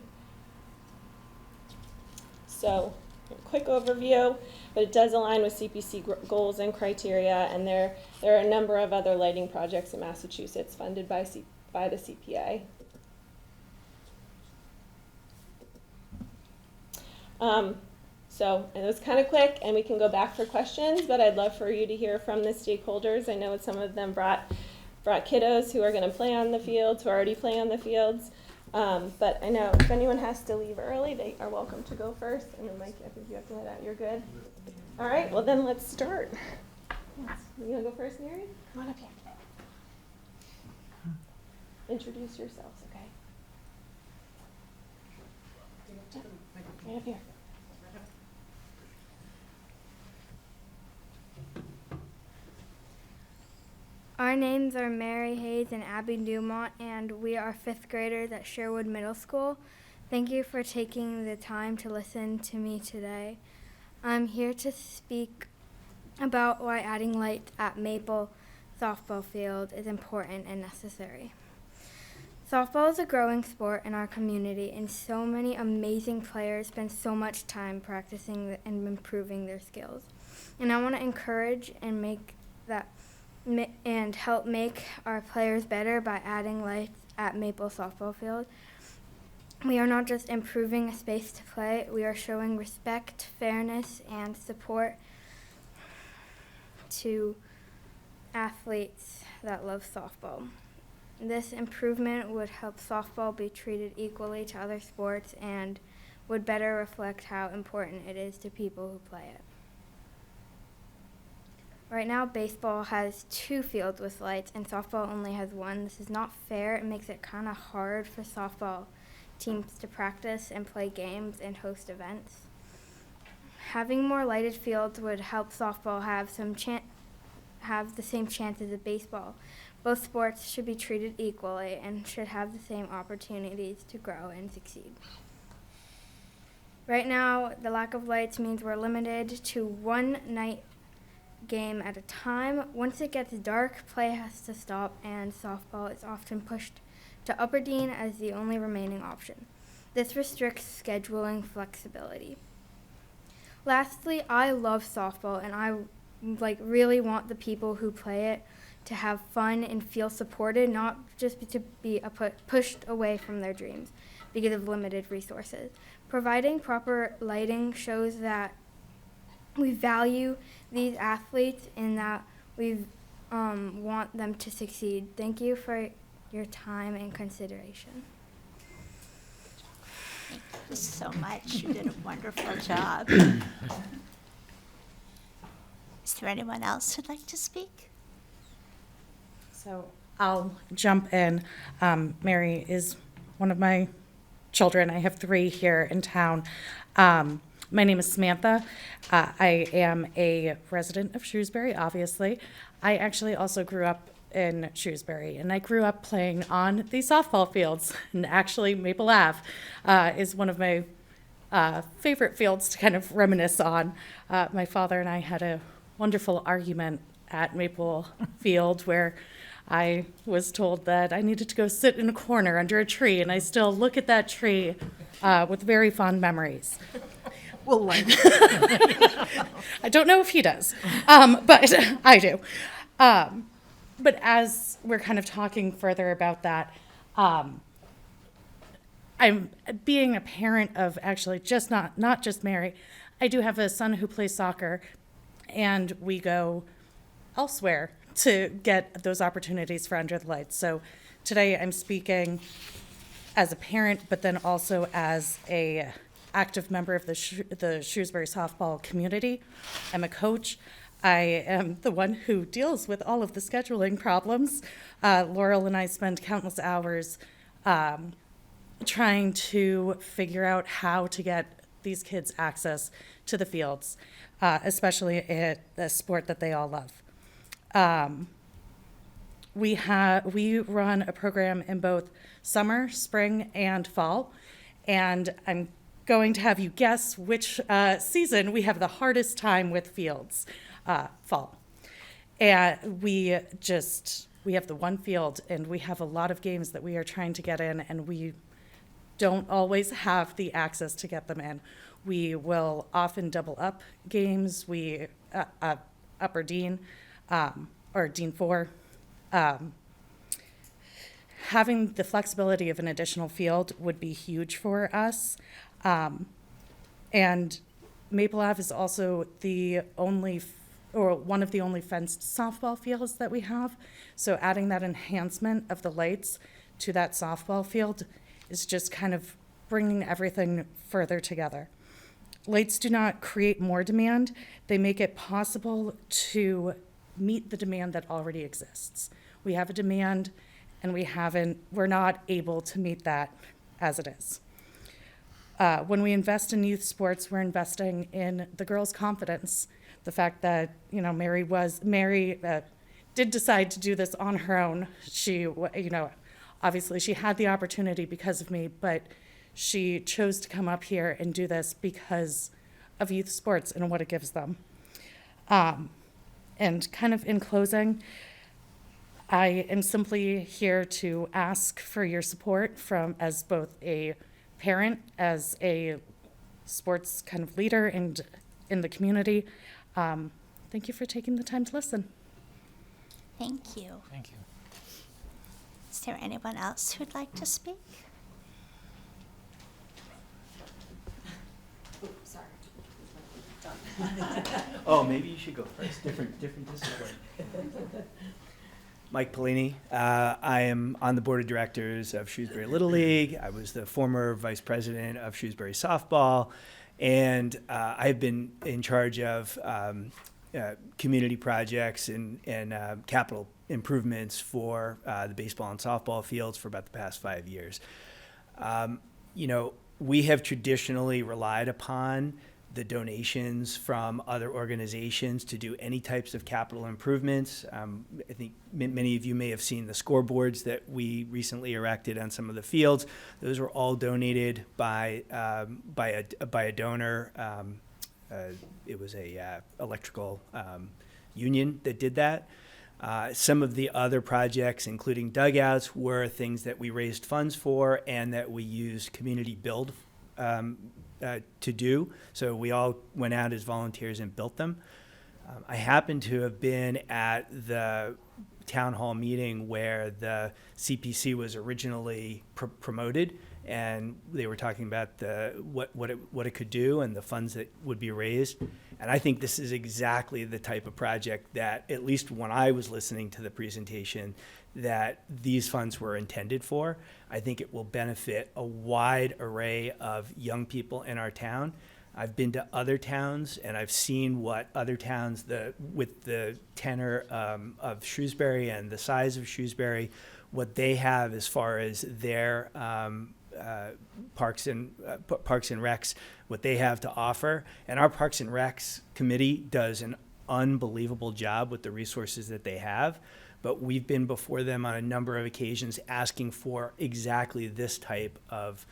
So, a quick overview, but it does align with CPC goals and criteria, and there are a number of other lighting projects in Massachusetts funded by the CPA. So it was kind of quick, and we can go back for questions, but I'd love for you to hear from the stakeholders. I know some of them brought kiddos who are going to play on the fields, who already play on the fields. But I know if anyone has to leave early, they are welcome to go first. And then Mike, I think you have to head out. You're good? All right, well then let's start. Yes. You want to go first, Mary? Come on up here. Introduce yourselves, okay? Right up here. Our names are Mary Hayes and Abby Dumont, and we are 5th graders at Sherwood Middle School. Thank you for taking the time to listen to me today. I'm here to speak about why adding lights at Maple softball field is important and necessary. Softball is a growing sport in our community, and so many amazing players spend so much time practicing and improving their skills. And I want to encourage and help make our players better by adding lights at Maple softball field. We are not just improving a space to play, we are showing respect, fairness, and support to athletes that love softball. This improvement would help softball be treated equally to other sports and would better reflect how important it is to people who play it. Right now, baseball has 2 fields with lights and softball only has 1. This is not fair. It makes it kind of hard for softball teams to practice and play games and host events. Having more lighted fields would help softball have the same chances as baseball. Both sports should be treated equally and should have the same opportunities to grow and succeed. Right now, the lack of lights means we're limited to 1 night game at a time. Once it gets dark, play has to stop, and softball is often pushed to Upper Dean as the only remaining option. This restricts scheduling flexibility. Lastly, I love softball, and I really want the people who play it to have fun and feel supported, not just to be pushed away from their dreams because of limited resources. Providing proper lighting shows that we value these athletes and that we want them to succeed. Thank you for your time and consideration. Thank you so much. You did a wonderful job. Is there anyone else who'd like to speak? So I'll jump in. Mary is one of my children. I have 3 here in town. My name is Samantha. I am a resident of Shrewsbury, obviously. I actually also grew up in Shrewsbury, and I grew up playing on the softball fields. And actually, Maple Ave is one of my favorite fields to kind of reminisce on. My father and I had a wonderful argument at Maple Field where I was told that I needed to go sit in a corner under a tree, and I still look at that tree with very fond memories. Well, like, I don't know if he does, but I do. But as we're kind of talking further about that, I'm being a parent of actually just not just Mary. I do have a son who plays soccer, and we go elsewhere to get those opportunities for Under the Lights. So today I'm speaking as a parent, but then also as a active member of the Shrewsbury softball community. I'm a coach. I am the one who deals with all of the scheduling problems. Laurel and I spend countless hours trying to figure out how to get these kids access to the fields, especially at the sport that they all love. We run a program in both summer, spring, and fall, and I'm going to have you guess which season we have the hardest time with fields. Fall. And we have the one field, and we have a lot of games that we are trying to get in, and we don't always have the access to get them in. We will often double up games. Upper Dean, or Dean 4. Having the flexibility of an additional field would be huge for us. And Maple Ave is also one of the only fenced softball fields that we have. So adding that enhancement of the lights to that softball field is just kind of bringing everything further together. Lights do not create more demand. They make it possible to meet the demand that already exists. We have a demand, and we're not able to meet that as it is. When we invest in youth sports, we're investing in the girls' confidence. The fact that, Mary did decide to do this on her own. She, obviously she had the opportunity because of me, but she chose to come up here and do this because of youth sports and what it gives them. And kind of in closing, I am simply here to ask for your support as both a parent, as a sports kind of leader and in the community. Thank you for taking the time to listen. Thank you. Thank you. Is there anyone else who'd like to speak? Oh, maybe you should go first. Different discipline. Mike Polini. I am on the board of directors of Shrewsbury Little League. I was the former vice president of Shrewsbury softball, and I've been in charge of community projects and capital improvements for the baseball and softball fields for about the past 5 years. We have traditionally relied upon the donations from other organizations to do any types of capital improvements. I think many of you may have seen the scoreboards that we recently erected on some of the fields. Those were all donated by a donor. It was a electrical union that did that. Some of the other projects, including dugouts, were things that we raised funds for and that we used community build to do. So we all went out as volunteers and built them. I happen to have been at the town hall meeting where the CPC was originally promoted, and they were talking about what it could do and the funds that would be raised. And I think this is exactly the type of project that, at least when I was listening to the presentation, that these funds were intended for. I think it will benefit a wide array of young people in our town. I've been to other towns, and I've seen what other towns, with the tenor of Shrewsbury and the size of Shrewsbury, what they have as far as their parks and recs, what they have to offer. And our Parks and Recs committee does an unbelievable job with the resources that they have. But we've been before them on a number of occasions asking for exactly this type of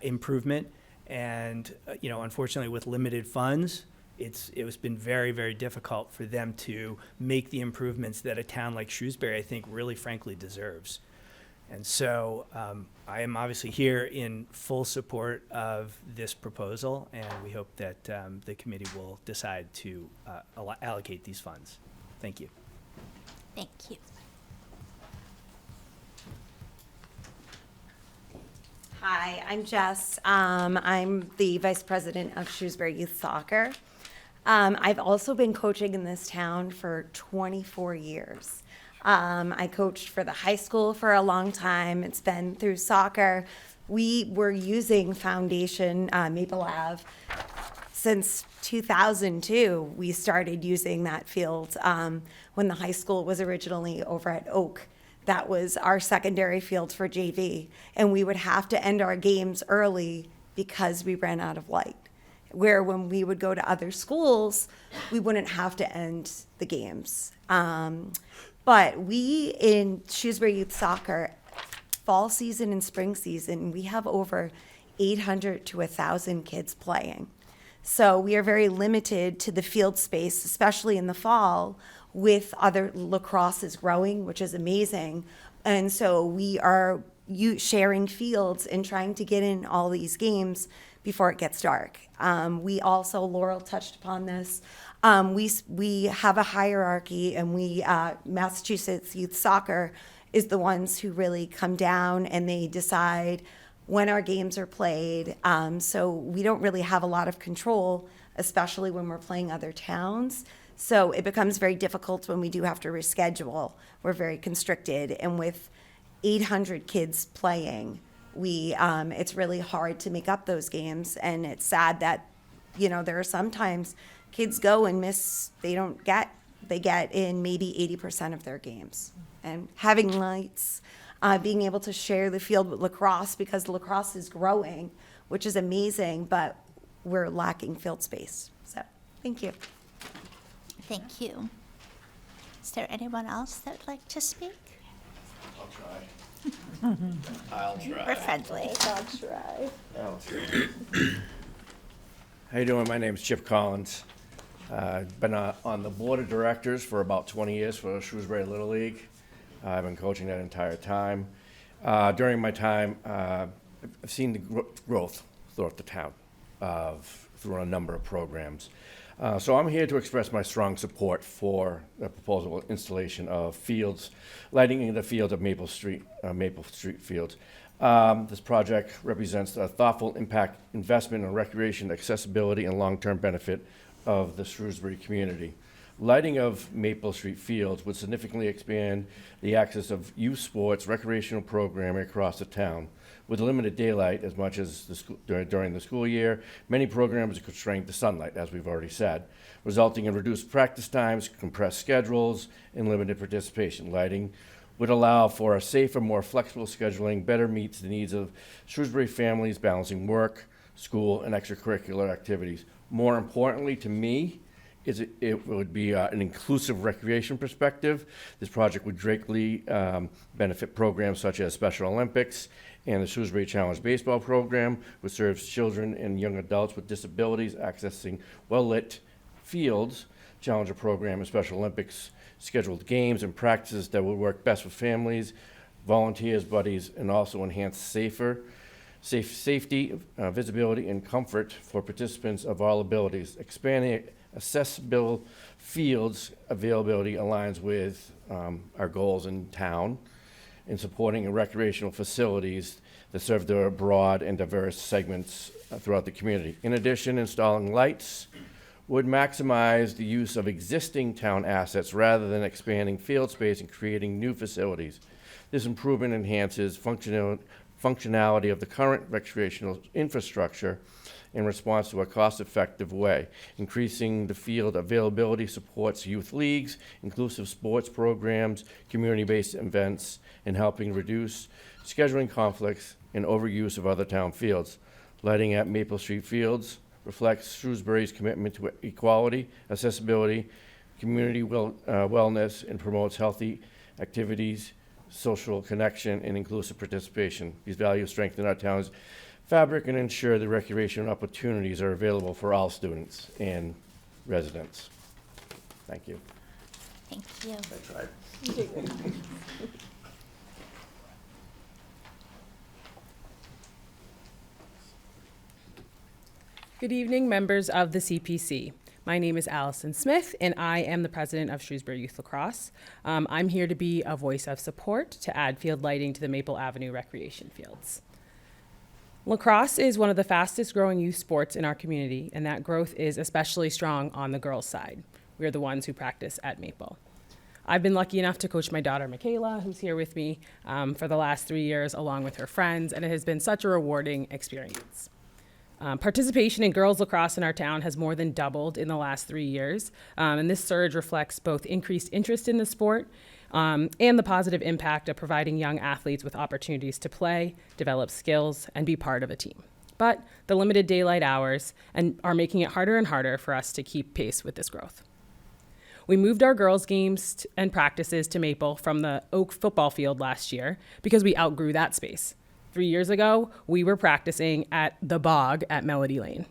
improvement. And, unfortunately, with limited funds, it's been very, very difficult for them to make the improvements that a town like Shrewsbury, I think, really frankly deserves. And so I am obviously here in full support of this proposal, and we hope that the committee will decide to allocate these funds. Thank you. Thank you. Hi, I'm Jess. I'm the vice president of Shrewsbury Youth Soccer. I've also been coaching in this town for 24 years. I coached for the high school for a long time. It's been through soccer. We were using Foundation Maple Ave since 2002. We started using that field when the high school was originally over at Oak. That was our secondary field for JV, and we would have to end our games early because we ran out of light. Where when we would go to other schools, we wouldn't have to end the games. But we in Shrewsbury Youth Soccer, fall season and spring season, we have over 800 to 1,000 kids playing. So we are very limited to the field space, especially in the fall, with other lacrosse is growing, which is amazing. And so we are sharing fields and trying to get in all these games before it gets dark. We also, Laurel touched upon this, we have a hierarchy, and Massachusetts Youth Soccer is the ones who really come down and they decide when our games are played. So we don't really have a lot of control, especially when we're playing other towns. So it becomes very difficult when we do have to reschedule. We're very constricted, and with 800 kids playing, it's really hard to make up those games. And it's sad that, there are sometimes kids go and miss, they get in maybe 80% of their games. And having lights, being able to share the field with lacrosse, because lacrosse is growing, which is amazing, but we're lacking field space. So, thank you. Thank you. Is there anyone else that would like to speak? I'll try. We're friendly. I'll try. I'll try. How you doing? My name's Chip Collins. Been on the board of directors for about 20 years for Shrewsbury Little League. I've been coaching that entire time. During my time, I've seen the growth throughout the town through a number of programs. So I'm here to express my strong support for the proposal installation of fields, lighting in the fields of Maple Street fields. This project represents a thoughtful impact investment in recreation, accessibility, and long-term benefit of the Shrewsbury community. Lighting of Maple Street fields would significantly expand the access of youth sports, recreational programming across the town. With limited daylight, as much as during the school year, many programs are constrained to sunlight, as we've already said, resulting in reduced practice times, compressed schedules, and limited participation. Lighting would allow for a safer, more flexible scheduling, better meets the needs of Shrewsbury families balancing work, school, and extracurricular activities. More importantly to me, it would be an inclusive recreation perspective. This project would greatly benefit programs such as Special Olympics and the Shrewsbury Challenge Baseball Program, which serves children and young adults with disabilities accessing well-lit fields. Challenger Program and Special Olympics scheduled games and practices that would work best with families, volunteers, buddies, and also enhance safety, visibility, and comfort for participants of all abilities. Expanding accessible fields availability aligns with our goals in town in supporting recreational facilities that serve the broad and diverse segments throughout the community. In addition, installing lights would maximize the use of existing town assets rather than expanding field space and creating new facilities. This improvement enhances functionality of the current recreational infrastructure in response to a cost-effective way. Increasing the field availability supports youth leagues, inclusive sports programs, community-based events, and helping reduce scheduling conflicts and overuse of other town fields. Lighting at Maple Street Fields reflects Shrewsbury's commitment to equality, accessibility, community wellness, and promotes healthy activities, social connection, and inclusive participation. These values strengthen our town's fabric and ensure the recreation opportunities are available for all students and residents. Thank you. Thank you. I tried. Good evening, members of the CPC. My name is Allison Smith, and I am the president of Shrewsbury Youth Lacrosse. I'm here to be a voice of support to add field lighting to the Maple Avenue recreation fields. Lacrosse is one of the fastest growing youth sports in our community, and that growth is especially strong on the girls' side. We're the ones who practice at Maple. I've been lucky enough to coach my daughter, Michaela, who's here with me for the last 3 years, along with her friends, and it has been such a rewarding experience. Participation in girls lacrosse in our town has more than doubled in the last 3 years, and this surge reflects both increased interest in the sport and the positive impact of providing young athletes with opportunities to play, develop skills, and be part of a team. But the limited daylight hours are making it harder and harder for us to keep pace with this growth. We moved our girls' games and practices to Maple from the Oak football field last year because we outgrew that space. 3 years ago, we were practicing at the Bog at Melody Lane.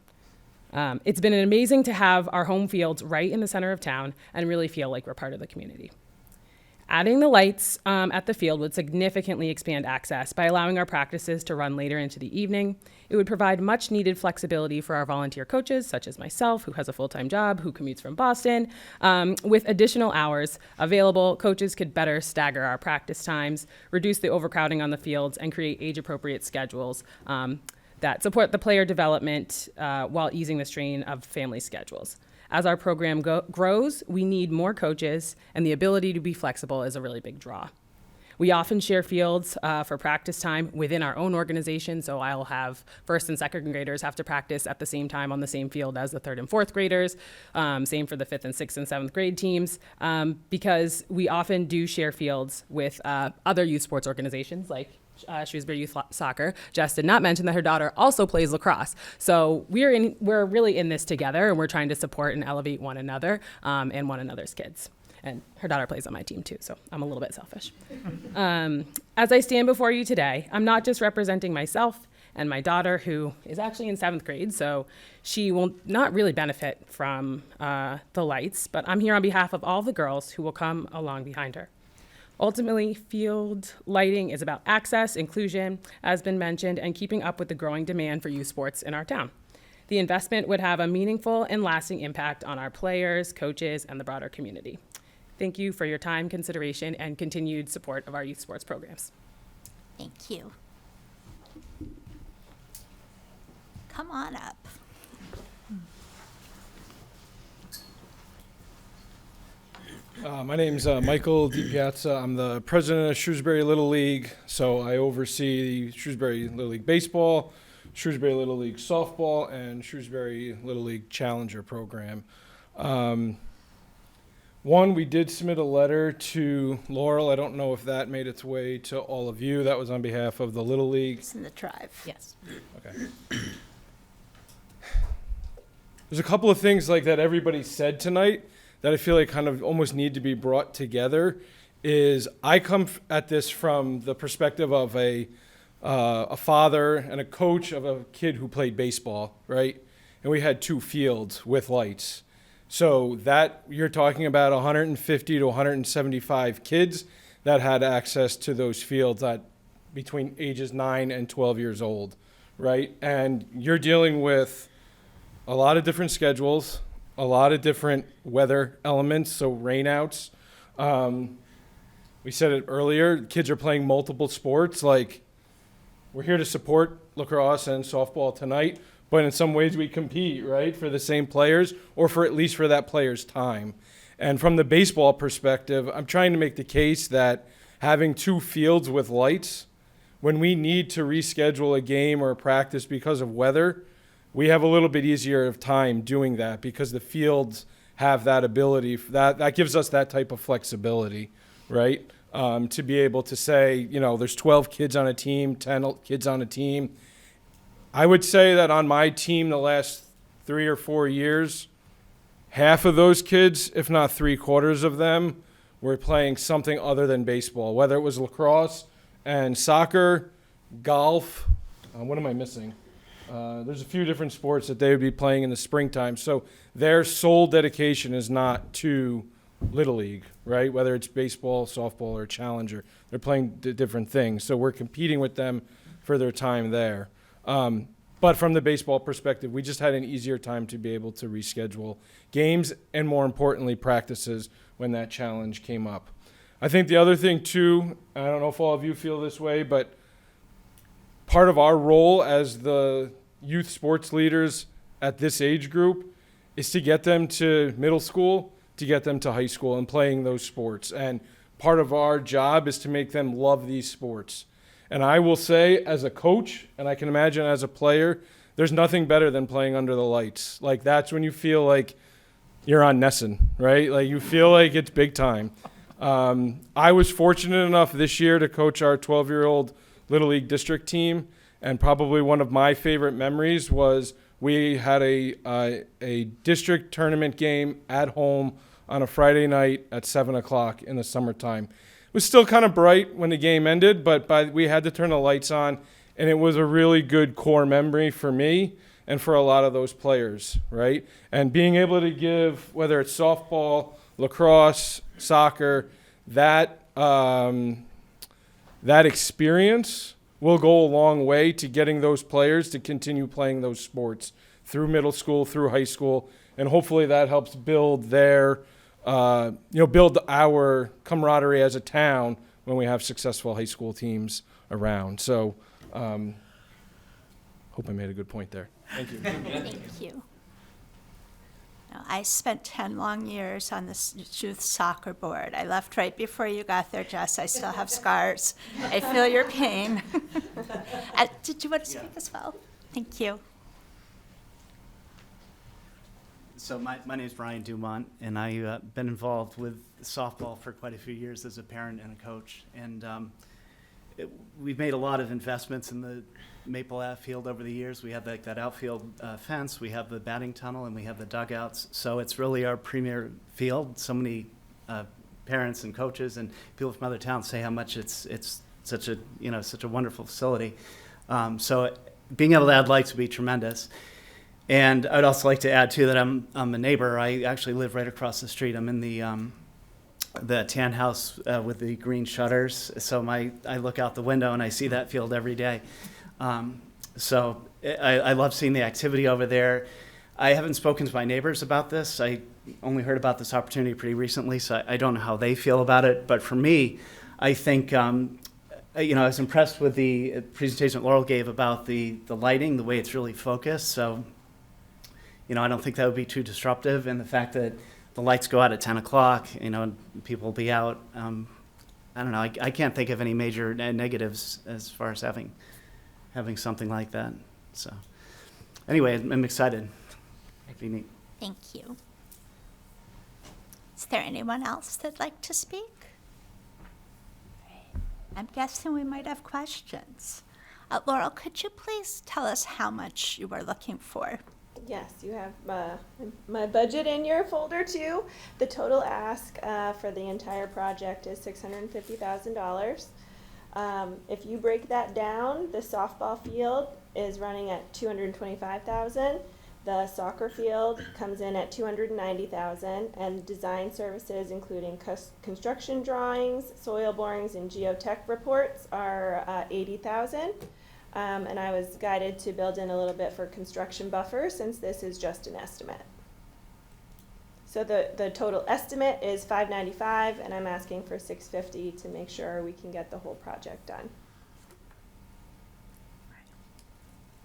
It's been amazing to have our home fields right in the center of town and really feel like we're part of the community. Adding the lights at the field would significantly expand access by allowing our practices to run later into the evening. It would provide much needed flexibility for our volunteer coaches, such as myself, who has a full-time job, who commutes from Boston. With additional hours available, coaches could better stagger our practice times, reduce the overcrowding on the fields, and create age-appropriate schedules that support the player development while easing the strain of family schedules. As our program grows, we need more coaches, and the ability to be flexible is a really big draw. We often share fields for practice time within our own organization, so I'll have first and second graders have to practice at the same time on the same field as the third and fourth graders, same for the fifth and sixth and seventh grade teams, because we often do share fields with other youth sports organizations like Shrewsbury Youth Soccer. Jess did not mention that her daughter also plays lacrosse. So we're really in this together, and we're trying to support and elevate one another and one another's kids. And her daughter plays on my team too, so I'm a little bit selfish. As I stand before you today, I'm not just representing myself and my daughter, who is actually in 7th grade, so she will not really benefit from the lights, but I'm here on behalf of all the girls who will come along behind her. Ultimately, field lighting is about access, inclusion, as been mentioned, and keeping up with the growing demand for youth sports in our town. The investment would have a meaningful and lasting impact on our players, coaches, and the broader community. Thank you for your time, consideration, and continued support of our youth sports programs. Thank you. Come on up. My name's Michael DiPiazza. I'm the president of Shrewsbury Little League, so I oversee Shrewsbury Little League baseball, Shrewsbury Little League softball, and Shrewsbury Little League Challenger program. One, we did submit a letter to Laurel. I don't know if that made its way to all of you. That was on behalf of the Little League. It's in the tribe. Yes. Okay. There's a couple of things like that everybody said tonight that I feel like kind of almost need to be brought together. Is I come at this from the perspective of a father and a coach of a kid who played baseball, right? And we had 2 fields with lights. So that you're talking about 150 to 175 kids that had access to those fields at between ages 9 and 12 years old, right? And you're dealing with a lot of different schedules, a lot of different weather elements, so rainouts. We said it earlier, kids are playing multiple sports. Like, we're here to support lacrosse and softball tonight, but in some ways we compete, right, for the same players or for at least for that player's time. And from the baseball perspective, I'm trying to make the case that having 2 fields with lights, when we need to reschedule a game or a practice because of weather, we have a little bit easier of time doing that because the fields have that ability. That gives us that type of flexibility, right? To be able to say, you know, there's 12 kids on a team, 10 kids on a team. I would say that on my team the last 3 or 4 years, half of those kids, if not 3/4 of them, were playing something other than baseball, whether it was lacrosse and soccer, golf. What am I missing? There's a few different sports that they would be playing in the springtime. So their sole dedication is not to Little League, right? Whether it's baseball, softball, or Challenger. They're playing different things. So we're competing with them for their time there. But from the baseball perspective, we just had an easier time to be able to reschedule games and, more importantly, practices when that challenge came up. I think the other thing, too, I don't know if all of you feel this way, but part of our role as the youth sports leaders at this age group is to get them to middle school, to get them to high school and playing those sports. And part of our job is to make them love these sports. And I will say, as a coach, and I can imagine as a player, there's nothing better than playing under the lights. Like, that's when you feel like you're on Nesson, right? Like, you feel like it's big time. I was fortunate enough this year to coach our 12-year-old Little League district team, and probably one of my favorite memories was we had a district tournament game at home on a Friday night at 7 o'clock in the summertime. It was still kind of bright when the game ended, but we had to turn the lights on, and it was a really good core memory for me and for a lot of those players, right? And being able to give, whether it's softball, lacrosse, soccer, that experience will go a long way to getting those players to continue playing those sports through middle school, through high school, and hopefully that helps build their, build our camaraderie as a town when we have successful high school teams around. So, hope I made a good point there. Thank you. Thank you. Now, I spent 10 long years on the youth soccer board. I left right before you got there, Jess. I still have scars. I feel your pain. Did you want to speak as well? Thank you. So my name is Brian Dumont, and I've been involved with softball for quite a few years as a parent and a coach. And we've made a lot of investments in the Maple Ave field over the years. We have that outfield fence, we have the batting tunnel, and we have the dugouts. So it's really our premier field. So many parents and coaches and people from other towns say how much it's such a, you know, such a wonderful facility. So being able to add lights would be tremendous. And I'd also like to add too that I'm a neighbor. I actually live right across the street. I'm in the tan house with the green shutters. So I look out the window and I see that field every day. So I love seeing the activity over there. I haven't spoken to my neighbors about this. I only heard about this opportunity pretty recently, so I don't know how they feel about it. But for me, I think, you know, I was impressed with the presentation that Laurel gave about the lighting, the way it's really focused. So, you know, I don't think that would be too disruptive. And the fact that the lights go out at 10 o'clock, you know, and people will be out. I don't know. I can't think of any major negatives as far as having something like that. So anyway, I'm excited. It'd be neat. Thank you. Is there anyone else that'd like to speak? I'm guessing we might have questions. Laurel, could you please tell us how much you were looking for? Yes, you have my budget in your folder too. The total ask for the entire project is $650,000. If you break that down, the softball field is running at $225,000. The soccer field comes in at $290,000, and design services, including construction drawings, soil borings, and geotech reports, are $80,000. And I was guided to build in a little bit for construction buffer, since this is just an estimate. So the total estimate is $595,000, and I'm asking for $650,000 to make sure we can get the whole project done.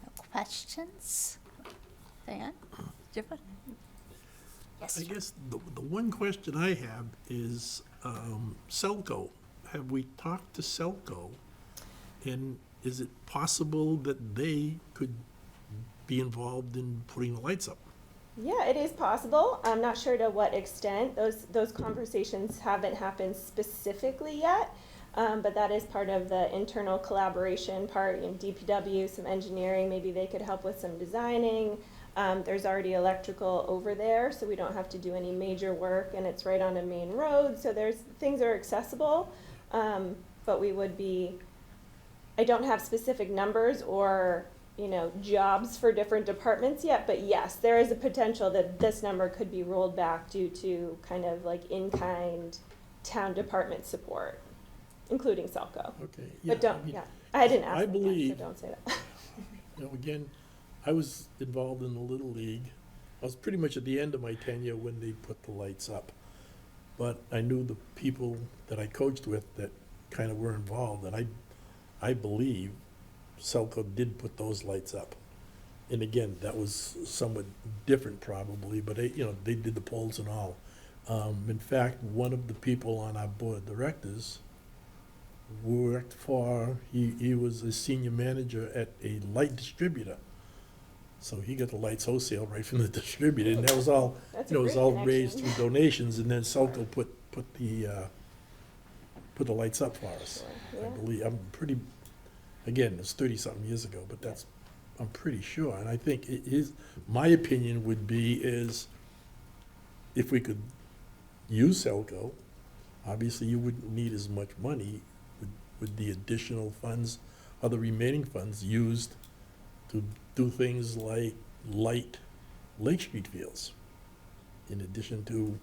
No questions? Dan? Yes. I guess the one question I have is Selco. Have we talked to Selco? And is it possible that they could be involved in putting the lights up? Yeah, it is possible. I'm not sure to what extent. Those conversations haven't happened specifically yet, but that is part of the internal collaboration part. In DPW, some engineering, maybe they could help with some designing. There's already electrical over there, so we don't have to do any major work, and it's right on a main road, so things are accessible, but we would be, I don't have specific numbers or, you know, jobs for different departments yet, but yes, there is a potential that this number could be rolled back due to kind of like in-kind town department support, including Selco. Okay. Yeah, But don't, I didn't ask I them yet, believe, so don't say that. you know, again, I was involved in the Little League. I was pretty much at the end of my tenure when they put the lights up. But I knew the people that I coached with that kind of were involved, and I believe Selco did put those lights up. And again, that was somewhat different probably, but they did the poles and all. In fact, one of the people on our board of directors worked for, he was a senior manager at a light distributor. So he got the lights wholesale right from the distributor, and that was all, That's you know, a it was great all raised connection. through donations, and then Selco put the lights up for us. Yeah. I believe, I'm pretty, again, it's 30-something years ago, but that's, I'm pretty sure. And I think it is, my opinion would be is if we could use Selco, obviously you wouldn't need as much money with the additional funds or the remaining funds used to do things like light Lake Street fields in addition to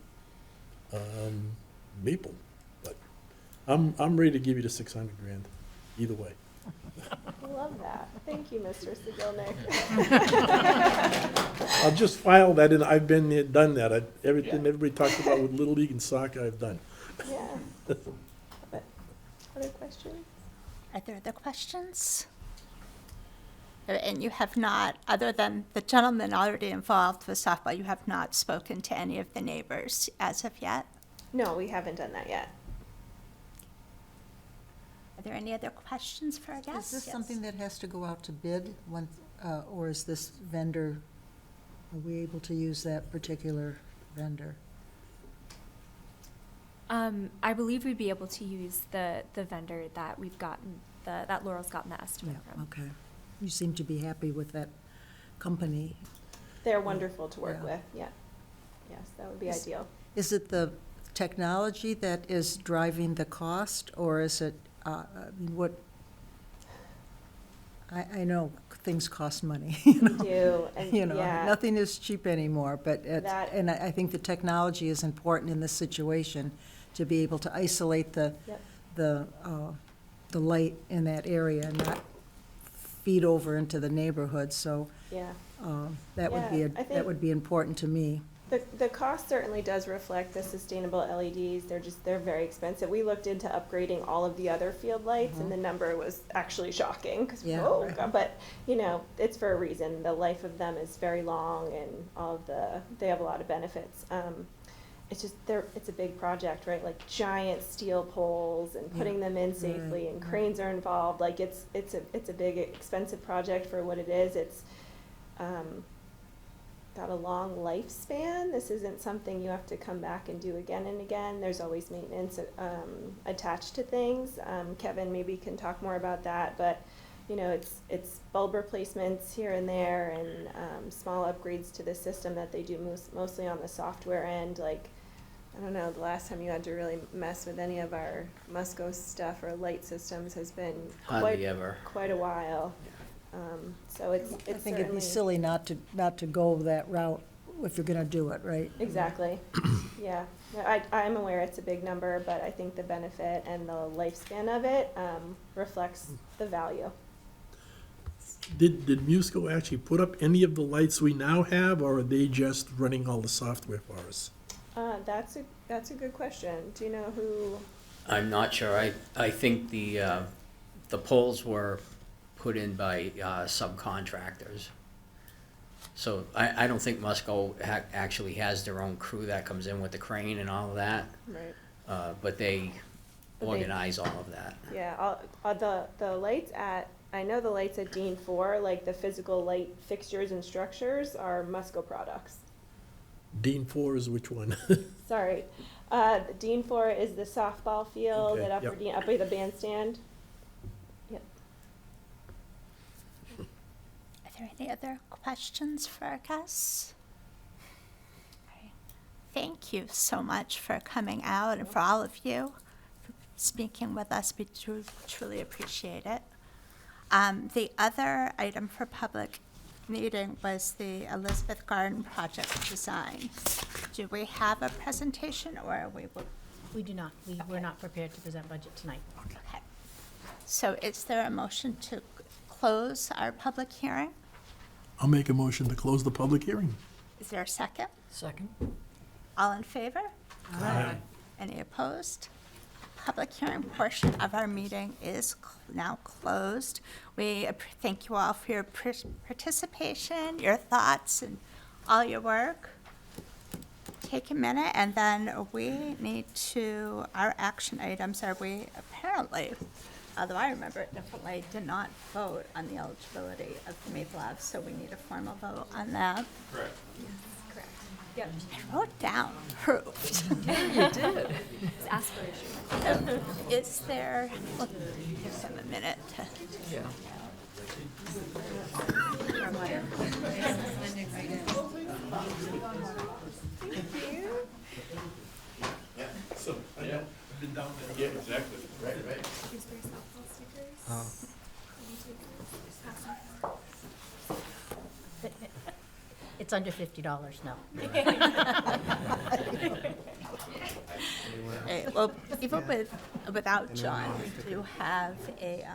Maple. But I'm ready to give you the $600,000 either way. I love that. Thank you, Mr. Sigilnik. I'll just file that in. I've been there, done that. Everything everybody talks about with Little League and soccer, I've done. Yeah. But other questions? Are there other questions? And you have not, other than the gentleman already involved with softball, you have not spoken to any of the neighbors as of yet? No, we haven't done that yet. Are there any other questions for our guests? Is this Yes. something that has to go out to bid, or is this vendor, are we able to use that particular vendor? I believe we'd be able to use the vendor that we've gotten, that Laurel's gotten the estimate from. Okay. You seem to be happy with that company. They're wonderful to work Yeah. with, yeah. Yes, that would be ideal. Is it the technology that is driving the cost, or is it, I mean, what? I know things cost money, you know. Do, and You know, yeah. nothing is cheap anymore, but That- and I think the technology is important in this situation to be able to isolate Yep. the light in that area and not feed over into the neighborhood, so Yeah. that would be, Yeah, I that think- would be important to me. The cost certainly does reflect the sustainable LEDs. They're very expensive. We looked into upgrading all of the other field lights, and the number was actually shocking. 'Cause, Yeah, oh, right. God, but you know, it's for a reason. The life of them is very long, and they have a lot of benefits. It's just it's a big project, right? Like giant steel poles and putting them in safely, and cranes are involved. Like it's a big expensive project for what it is. It's got a long lifespan. This isn't something you have to come back and do again and again. There's always maintenance attached to things. Kevin maybe can talk more about that, but you know, it's bulb replacements here and there, and small upgrades to the system that they do mostly on the software end. Like, I don't know, the last time you had to really mess with any of our Musco stuff or light systems has been Hardly ever. quite a while. So it's I think it'd be certainly- silly not to go that route if you're gonna do it, right? Exactly, yeah. No, I'm aware it's a big number, but I think the benefit and the lifespan of it reflects the value. Did Musco actually put up any of the lights we now have, or are they just running all the software for us? That's a good question. Do you know who? I'm not sure. I think the poles were put in by subcontractors. So I don't think Musco actually has their own crew that comes in with the crane and all of that. Right. But they organize all of that. Yeah, the lights I know the lights at Dean 4, like the physical light fixtures and structures, are Musco products. Dean 4 is which one? Sorry. Dean 4 is the softball field Okay, at Upper yep. Dean, up by the bandstand. Yep. Are there any other questions for our guests? All right. Thank you so much for coming out, and for all of you for speaking with us. We truly appreciate it. The other item for public meeting was the Elizabeth Garden project design. Do we have a presentation, or are we? We do not. We're not prepared to present budget tonight. Okay. So is there a motion to close our public hearing? I'll make a motion to close the public hearing. Is there a second? Second? All in favor? Aye. Any opposed? Public hearing portion of our meeting is now closed. We thank you all for your participation, your thoughts, and all your work. Take a minute, and then we need to, our action items are we apparently, although I remember it differently, did not vote on the eligibility of the Maple Ave, so we need a formal vote on that. Correct. Yep. I wrote down approved. Yeah, you did. It's aspirational. Is there, we'll give them a minute to. Yeah. So, I've been down there. Yeah, exactly. Right. Shrewsbury softball stickers. It's under $50 now. Okay, well, even without John, we do have a,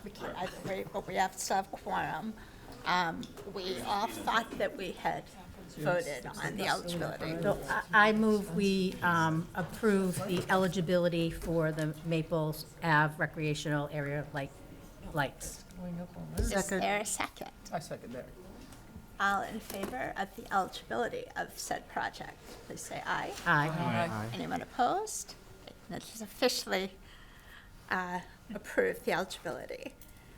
we can't either wait, but we have to have quorum. We all thought that we had voted on the eligibility. So I move we approve the eligibility for the Maple Ave recreational area lights. Is there a second? I second that. All in favor of the eligibility of said project, please say aye. Aye. Anyone opposed? That is officially approved, the eligibility.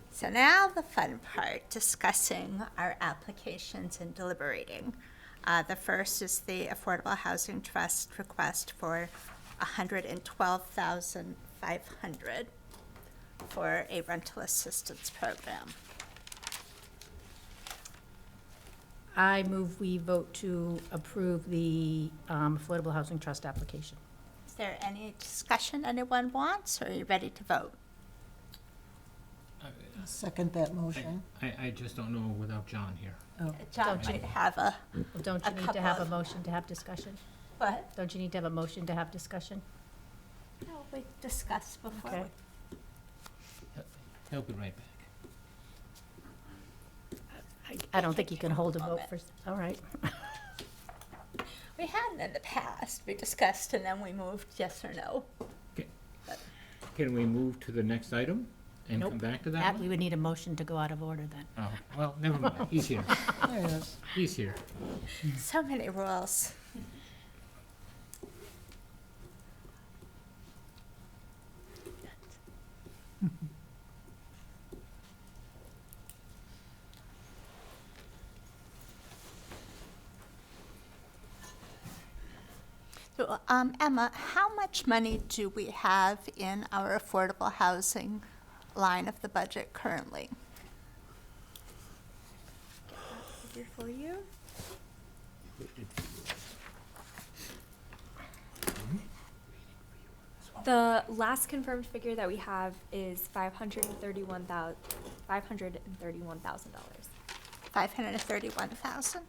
So now the fun part, discussing our applications and deliberating. The first is the Affordable Housing Trust request for $112,500 for a rental assistance program. I move we vote to approve the Affordable Housing Trust application. there any discussion anyone wants, or are you ready to vote? Second that motion. I just don't know without John here. John Don't you- might have a, Well, don't you A need to couple have a of- motion to have discussion? what? Don't you need to have a motion to have discussion? No, we discussed before. Okay. He'll be right back. I don't think you can hold a vote for, all right. We hadn't in the past. We discussed and then we moved yes or no. Can we move to the next item and come Nope. back to that We one? would need a motion to go out of order then. Oh, well, never mind. He's here. There it is. He's here. So many rules. So, Emma, how much money do we have in our affordable housing line of the budget currently? Figure for you? The last confirmed figure that we have is $531,000. $531,000?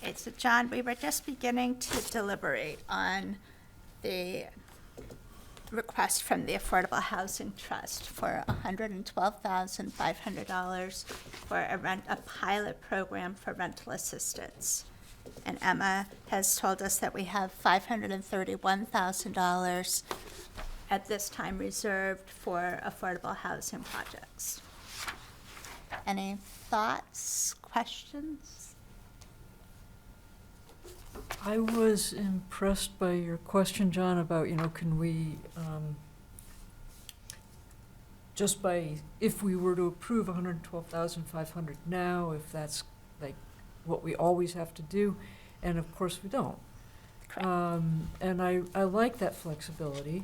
Okay, so John, we were just beginning to deliberate on the request from the Affordable Housing Trust for $112,500 for a pilot program for rental assistance. And Emma has told us that we have $531,000 at this time reserved for affordable housing projects. Any thoughts, questions? I was impressed by your question, John, about, can we, just by, if we were to approve 112,500 now, if that's like what we always have to do, and of course we don't. Correct. And I like that flexibility.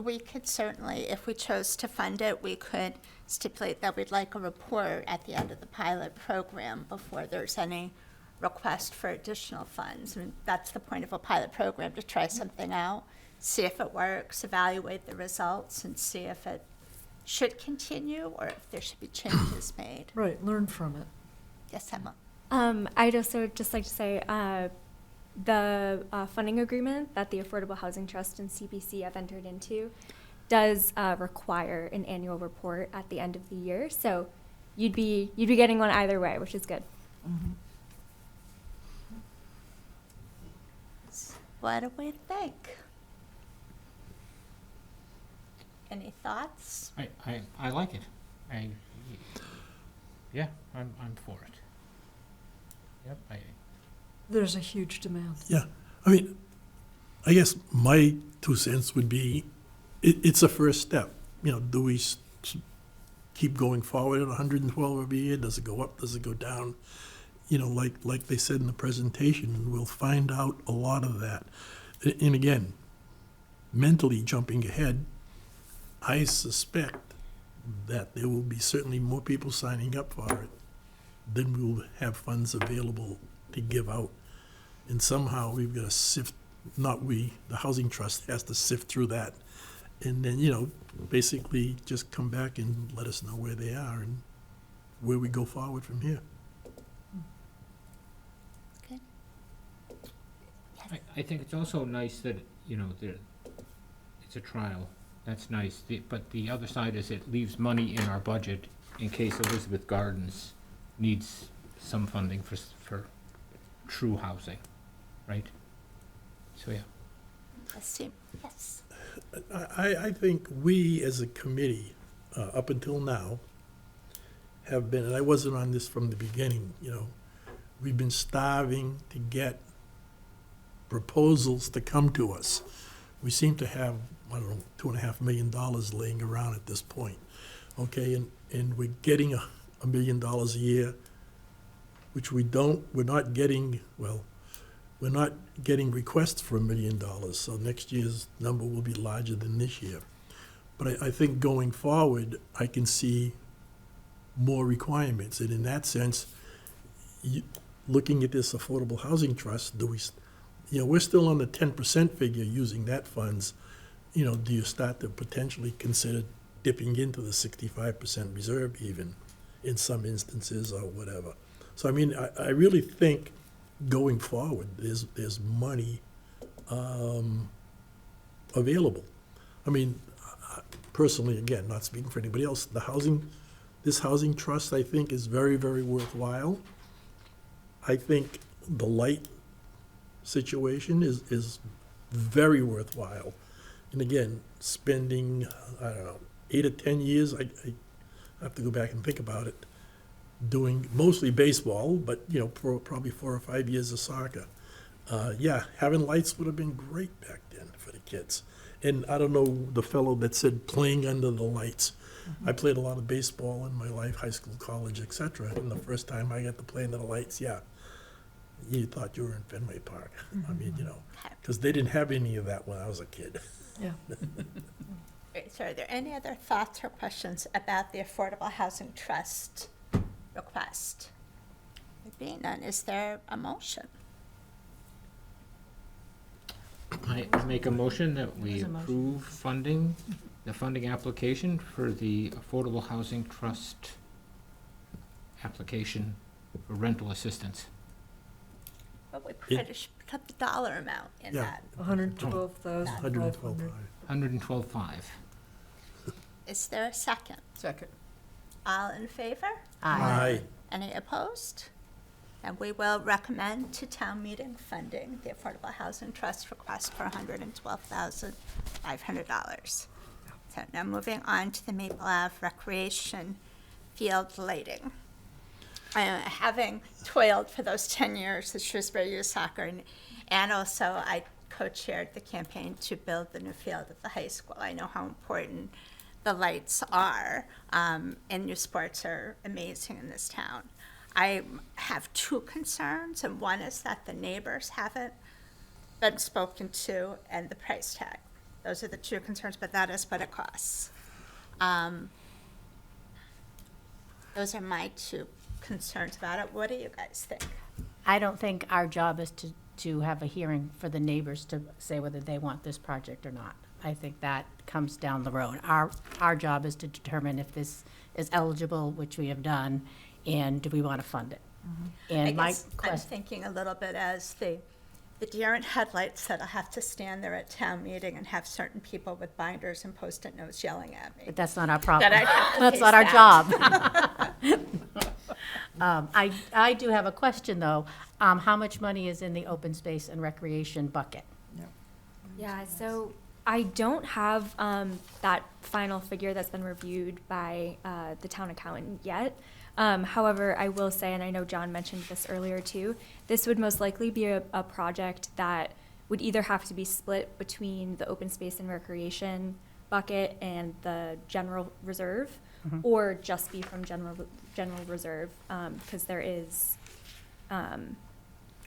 We could certainly, if we chose to fund it, we could stipulate that we'd like a report at the end of the pilot program before there's any request for additional funds. I mean, that's the point of a pilot program, to try something out, see if it works, evaluate the results, and see if it should continue or if there should be changes made. Right, learn from it. Yes, Emma? I'd also just like to say, the funding agreement that the Affordable Housing Trust and CPC have entered into does require an annual report at the end of the year. So you'd be getting one either way, which is good. Mm-hmm. What a way to think. Any thoughts? I like it. Yeah, I'm for it. Yep, There's a huge demand. Yeah, I mean, I guess my 2 cents would be, it's a first step. Do we keep going forward at 112 every year? Does it go up? Does it go down? Like they said in the presentation, we'll find out a lot of that. And again, mentally jumping ahead, I suspect that there will be certainly more people signing up for it than we'll have funds available to give out. And somehow we've got to sift, not we, the Housing Trust has to sift through that. And then, basically just come back and let us know where they are and where we go forward from here. Okay. I think it's also nice that, it's a trial. That's nice. But the other side is it leaves money in our budget in case Elizabeth Gardens needs some funding for true housing, right? So, yeah. Yes. I think we, as a committee, up until now, have been, and I wasn't on this from the beginning, we've been starving to get proposals to come to us. We seem to have, $2.5 million laying around at this point, okay? And we're getting $1 million a year, which we're not getting requests for $1 million, so next year's number will be larger than this year. But I think going forward, I can see more requirements. And in that sense, looking at this Affordable Housing Trust, we're still on the 10% figure using that funds. Do you start to potentially consider dipping into the 65% reserve even in some instances or whatever? So, I really think going forward, there's money available. Personally, again, not speaking for anybody else, this housing trust, I think, is very, very worthwhile. I think the light situation is very worthwhile. And again, spending, I don't know, 8 or 10 years, I have to go back and think about it, doing mostly baseball, but, probably 4 or 5 years of soccer. Having lights would have been great back then for the kids. And I don't know the fellow that said playing under the lights. I played a lot of baseball in my life, high school, college, etc. And the first time I got to play under the lights, you thought you were in Fenway Park. Because they didn't have any of that when I was a kid. Yeah. So are there any other thoughts or questions about the Affordable Housing Trust request? There being none, is there a motion? I make a motion that we approve the funding application for the Affordable Housing Trust application for rental assistance. But we should put the dollar amount in that. 112,000. 112.5. Is there a second? Second. All in favor? Aye. Any opposed? And we will recommend to town meeting funding the Affordable Housing Trust request for $112,500. So now moving on to the Maple Ave Recreation Field lighting. Having toiled for those 10 years at Shrewsbury Youth Soccer, and also I co-chaired the campaign to build the new field at the high school. I know how important the lights are, and new sports are amazing in this town. I have 2 concerns, and one is that the neighbors haven't been spoken to, and the price tag. Those are the 2 concerns, but that is what it costs. Those are my 2 concerns about it. What do you guys think? I don't think our job is to have a hearing for the neighbors to say whether they want this project or not. I think that comes down the road. Our job is to determine if this is eligible, which we have done, and do we want to fund it? And my I'm thinking a little bit as the deer in headlights that I'll have to stand there at town meeting and have certain people with binders and Post-it notes yelling at me. But that's not our problem. That I'd have to That's face not our that. job. I do have a question, though. How much money is in the open space and recreation bucket? Yeah, so I don't have that final figure that's been reviewed by the town accountant yet. However, I will say, and I know John mentioned this earlier too, this would most likely be a project that would either have to be split between the open space and recreation bucket and the general reserve, or just be from general reserve, because there is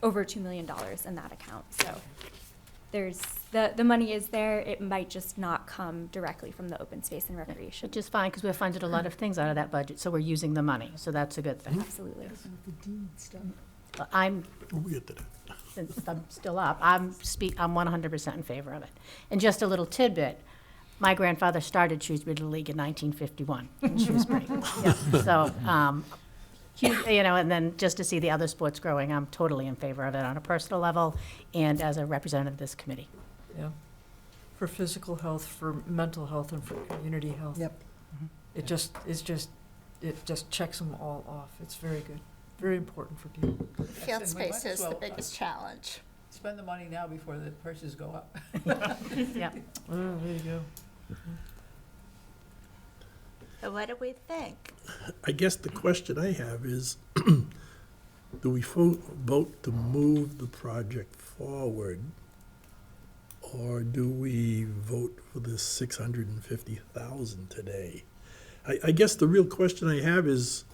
over $2 million in that account. So there's the money is there. It might just not come directly from the open space and recreation. Which is fine, because we've funded a lot of things out of that budget, so we're using the money, so that's a good thing. Absolutely. We'll get to that. Since I'm still up, I'm 100% in favor of it. And just a little tidbit, my grandfather started Shrewsbury Little League in 1951 in Shrewsbury. So, and then just to see the other sports growing, I'm totally in favor of it on a personal level and as a representative of this committee. Yeah. For physical health, for mental health, and for community health. Yep. It just checks them all off. It's very good. Very important for people. Field space is the biggest challenge. Spend the money now before the prices go up. Yeah. Oh, there you go. So what do we think? I guess the question I have is, do we vote to move the project forward, or do we vote for the $650,000 today? I guess the real question I have is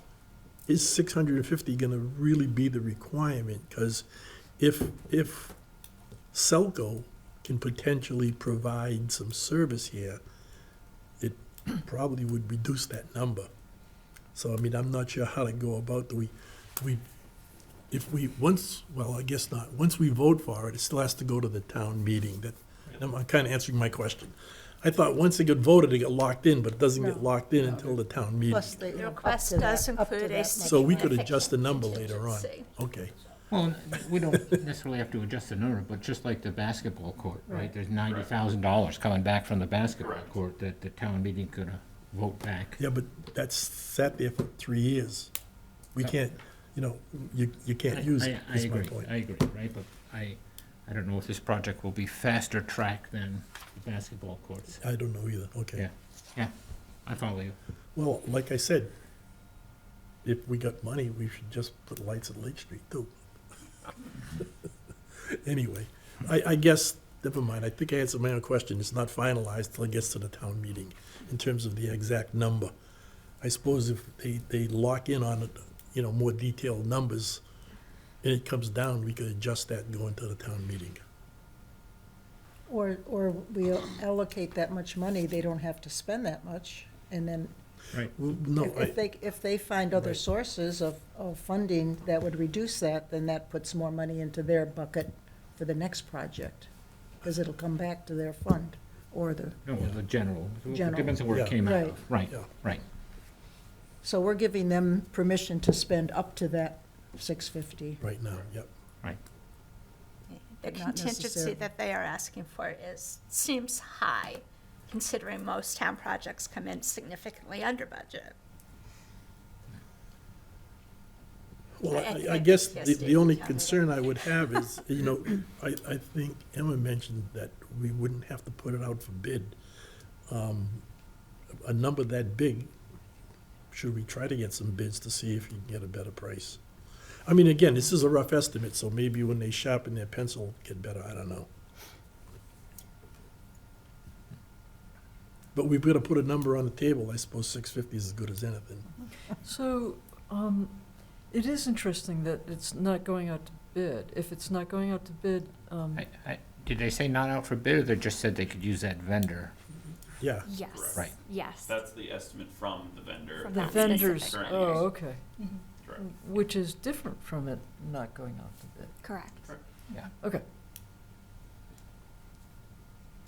$650 going to really be the requirement? Because if Selco can potentially provide some service here, it probably would reduce that number. So, I mean, I'm not sure how to go about if we, well, I guess not, once we vote for it, it still has to go to the town meeting. I'm kind of answering my question. I thought once it got voted, it got locked in, but it doesn't get locked in until the town meeting. Plus, the The request does include a So we could adjust the significant number later on. contingency. Okay. Well, we don't necessarily have to adjust the number, but just like the basketball court, right? There's $90,000 coming back from the basketball court that the town meeting could vote back. Yeah, but that's sat there for 3 years. We can't, you can't use it, I is my agree, point. I agree, right? But I don't know if this project will be faster track than the basketball courts. I don't know either, okay. Yeah, I follow you. Well, like I said, if we got money, we should just put lights at Lake Street too. Anyway, I guess, never mind, I think I answered my own question. It's not finalized till it gets to the town meeting in terms of the exact number. I suppose if they lock in on it, more detailed numbers, and it comes down, we could adjust that going to the town meeting. Or we allocate that much money, they don't have to spend that much, and then Right. Well, no, if they find other Right. sources of funding that would reduce that, then that puts more money into their bucket for the next project, because it'll come back to their fund, or the, No, the general, General. depends on where Yeah. it came out Right. of. Right, Yeah. right. so we're giving them permission to spend up to that 650. right now, yep. The But not contingency necessarily. that they are asking for seems high, considering most town projects come in significantly under budget. Well, I I guess think the only yes, concern I would have is, I think Emma mentioned that we wouldn't have to put it out for bid. A number that big, should we try to get some bids to see if you can get a better price? I mean, again, this is a rough estimate, so maybe when they sharpen their pencil, get better, I don't know. But we've got to put a number on the table. I suppose 650 is as good as anything. So, it is interesting that it's not going out to bid. If it's not going out to bid, Did they say not out for bid, or they just said they could use that vendor? Yeah. Yes. Right. Yes. That's the estimate from the vendor. From the that vendors, specific oh, vendor. okay. Correct. Which is different from it not going out to bid. Correct. Yeah, okay.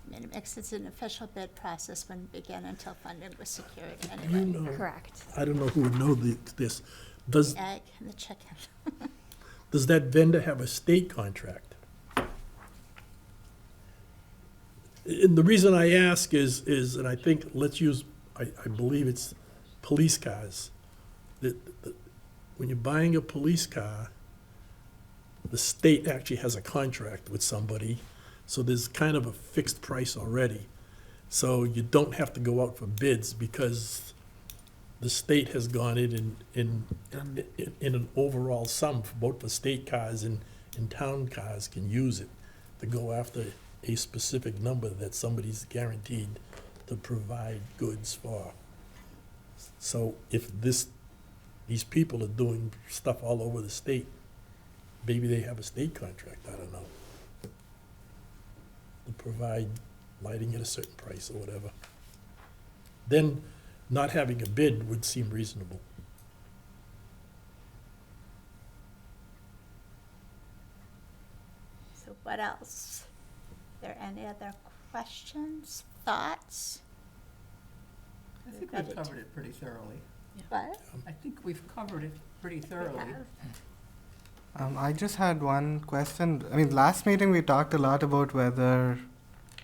I mean, it makes it an official bid process when it began until funding was secured You anyway. know, Correct. I don't know who would know this. Does, The egg and the chicken. does that vendor have a state contract? And the reason I ask is, and I think, let's use, I believe it's police cars. When you're buying a police car, the state actually has a contract with somebody, so there's kind of a fixed price already. So you don't have to go out for bids because the state has gone in an overall sum for both the state cars and town cars can use it to go after a specific number that somebody's guaranteed to provide goods for. So if these people are doing stuff all over the state, maybe they have a state contract, I don't know, to provide lighting at a certain price or whatever. Then not having a bid would seem reasonable. So what else? Are there any other questions, thoughts? I think Ready we've to- covered it pretty thoroughly. What? I think we've covered it pretty thoroughly. I just had one question. I mean, last meeting we talked a lot about whether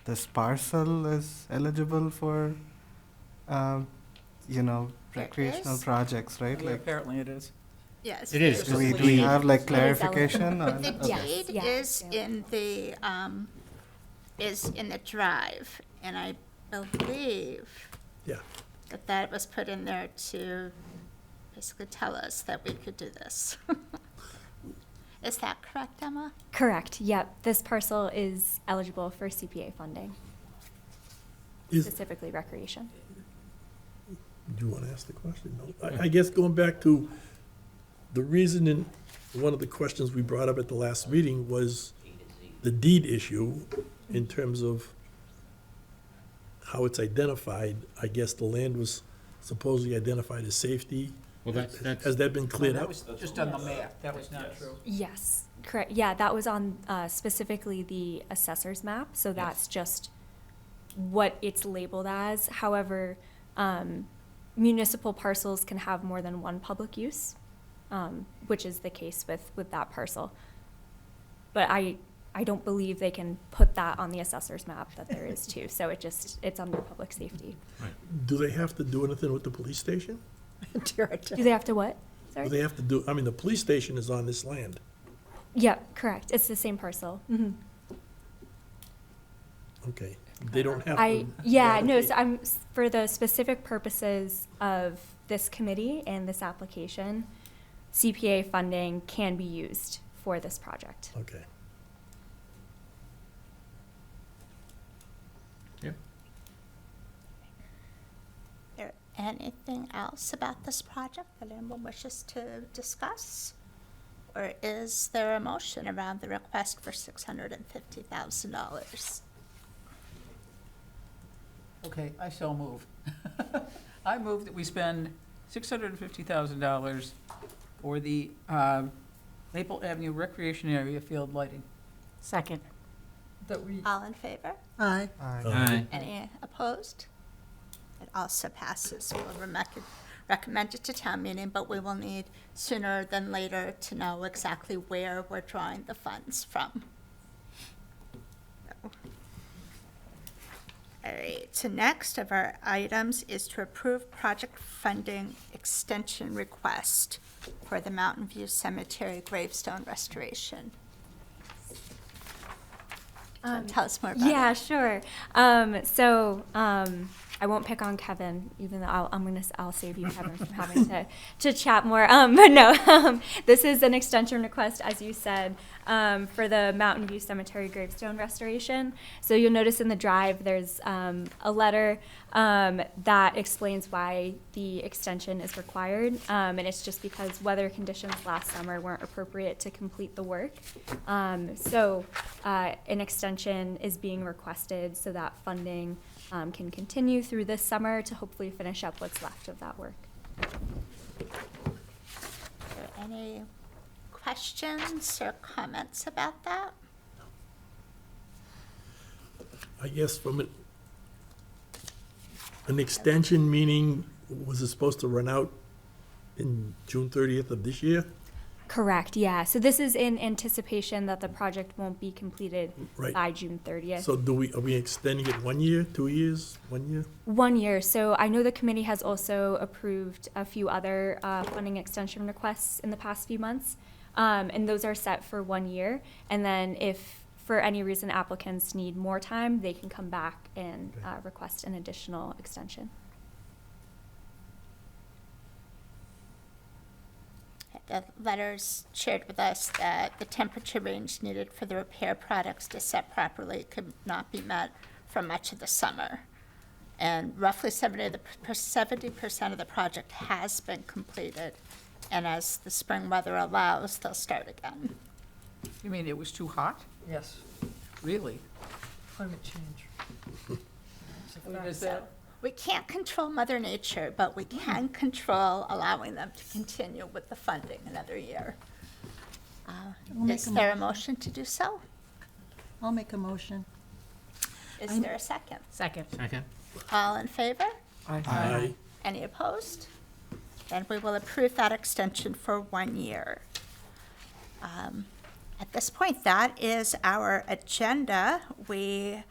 this parcel is eligible for, recreational is. projects, right? Yeah, Like, apparently it is. Yes. It is. do we have like It is clarification on? The okay. deed is in the drive, and I believe Yeah. that was put in there to basically tell us that we could do this. Is that correct, Emma? Correct. Yep. This parcel is eligible for CPA funding, Is, specifically recreation. do you want to ask the question? No. I guess going back to the reason in one of the questions we brought up at the last meeting was the deed issue in terms of how it's identified, I guess the land was supposedly identified as safety. Well, that's. Has that been cleared That up? was just on the map, that was not true. Yes, correct. Yeah, that was on specifically the assessor's map, so that's just what it's labeled as. However, municipal parcels can have more than one public use, which is the case with that parcel. But I don't believe they can put that on the assessor's map that there is too, so it's under public safety. Do they have to do anything with the police station? Do they have to what? Sorry? Do they have to do, I mean, the police station is on this land. Yeah, correct. It's the same parcel. Mm-hmm. Okay, they don't have to. Yeah, no, so for the specific purposes of this committee and this application, CPA funding can be used for this project. Okay. Yeah. Is there anything else about this project that anyone wishes to discuss? Or is there a motion around the request for $650,000? Okay, I so move. I move that we spend $650,000 for the Maple Avenue Recreation Area field lighting. Second. All in favor? Aye. Aye. Any opposed? It also passes. We'll recommend it to town meeting, but we will need sooner than later to know exactly where we're drawing the funds from. All right, so next of our items is to approve project funding extension request for the Mountain View Cemetery gravestone restoration. Tell us more about it. Yeah, sure. I won't pick on Kevin, even though I'll save you, Kevin, from having to chat more. But no, this is an extension request, as you said, for the Mountain View Cemetery gravestone restoration. So you'll notice in the drive, there's a letter that explains why the extension is required. And it's just because weather conditions last summer weren't appropriate to complete the work. So an extension is being requested so that funding can continue through this summer to hopefully finish up what's left of that work. Are there any questions or comments about that? I guess from an extension, meaning, was it supposed to run out in June 30th of this year? Correct, yeah. So this is in anticipation that the project won't be completed Right. by June 30th. So are we extending it 1 year, 2 years, 1 year? 1 year. So I know the committee has also approved a few other funding extension requests in the past few months. And those are set for 1 year. And then if for any reason applicants need more time, they can come back and request an additional extension. The letters shared with us that the temperature range needed for the repair products to set properly could not be met for much of the summer. And roughly 70% of the project has been completed. And as the spring weather allows, they'll start again. You mean it was too hot? Yes, Really? climate change. What is that? We can't control Mother Nature, but we can control allowing them to continue with the funding another year. Is there a motion to do so? I'll make a motion. Is there a second? Second. Second. All in favor? Aye. Any opposed? Then we will approve that extension for 1 year. At this point, that is our agenda. We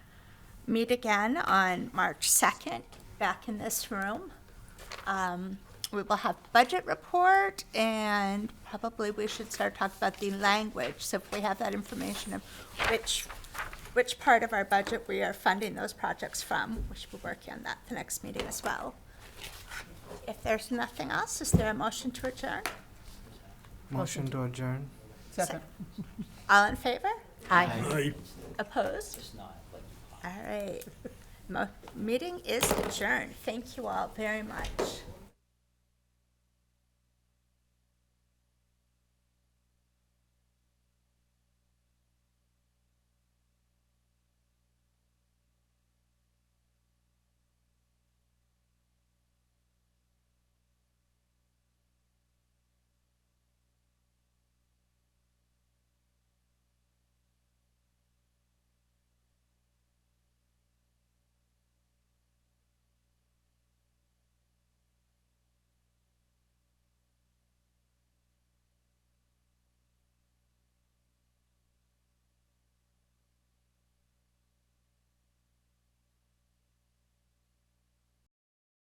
meet again on March 2nd, back in this room. We will have budget report, and probably we should start talking about the language. So if we have that information of which part of our budget we are funding those projects from, we should be working on that the next meeting as well. If there's nothing else, is there a motion to adjourn? Motion to adjourn. Second. All in favor? Aye. Aye. Opposed? All right. Meeting is adjourned. Thank you all very much.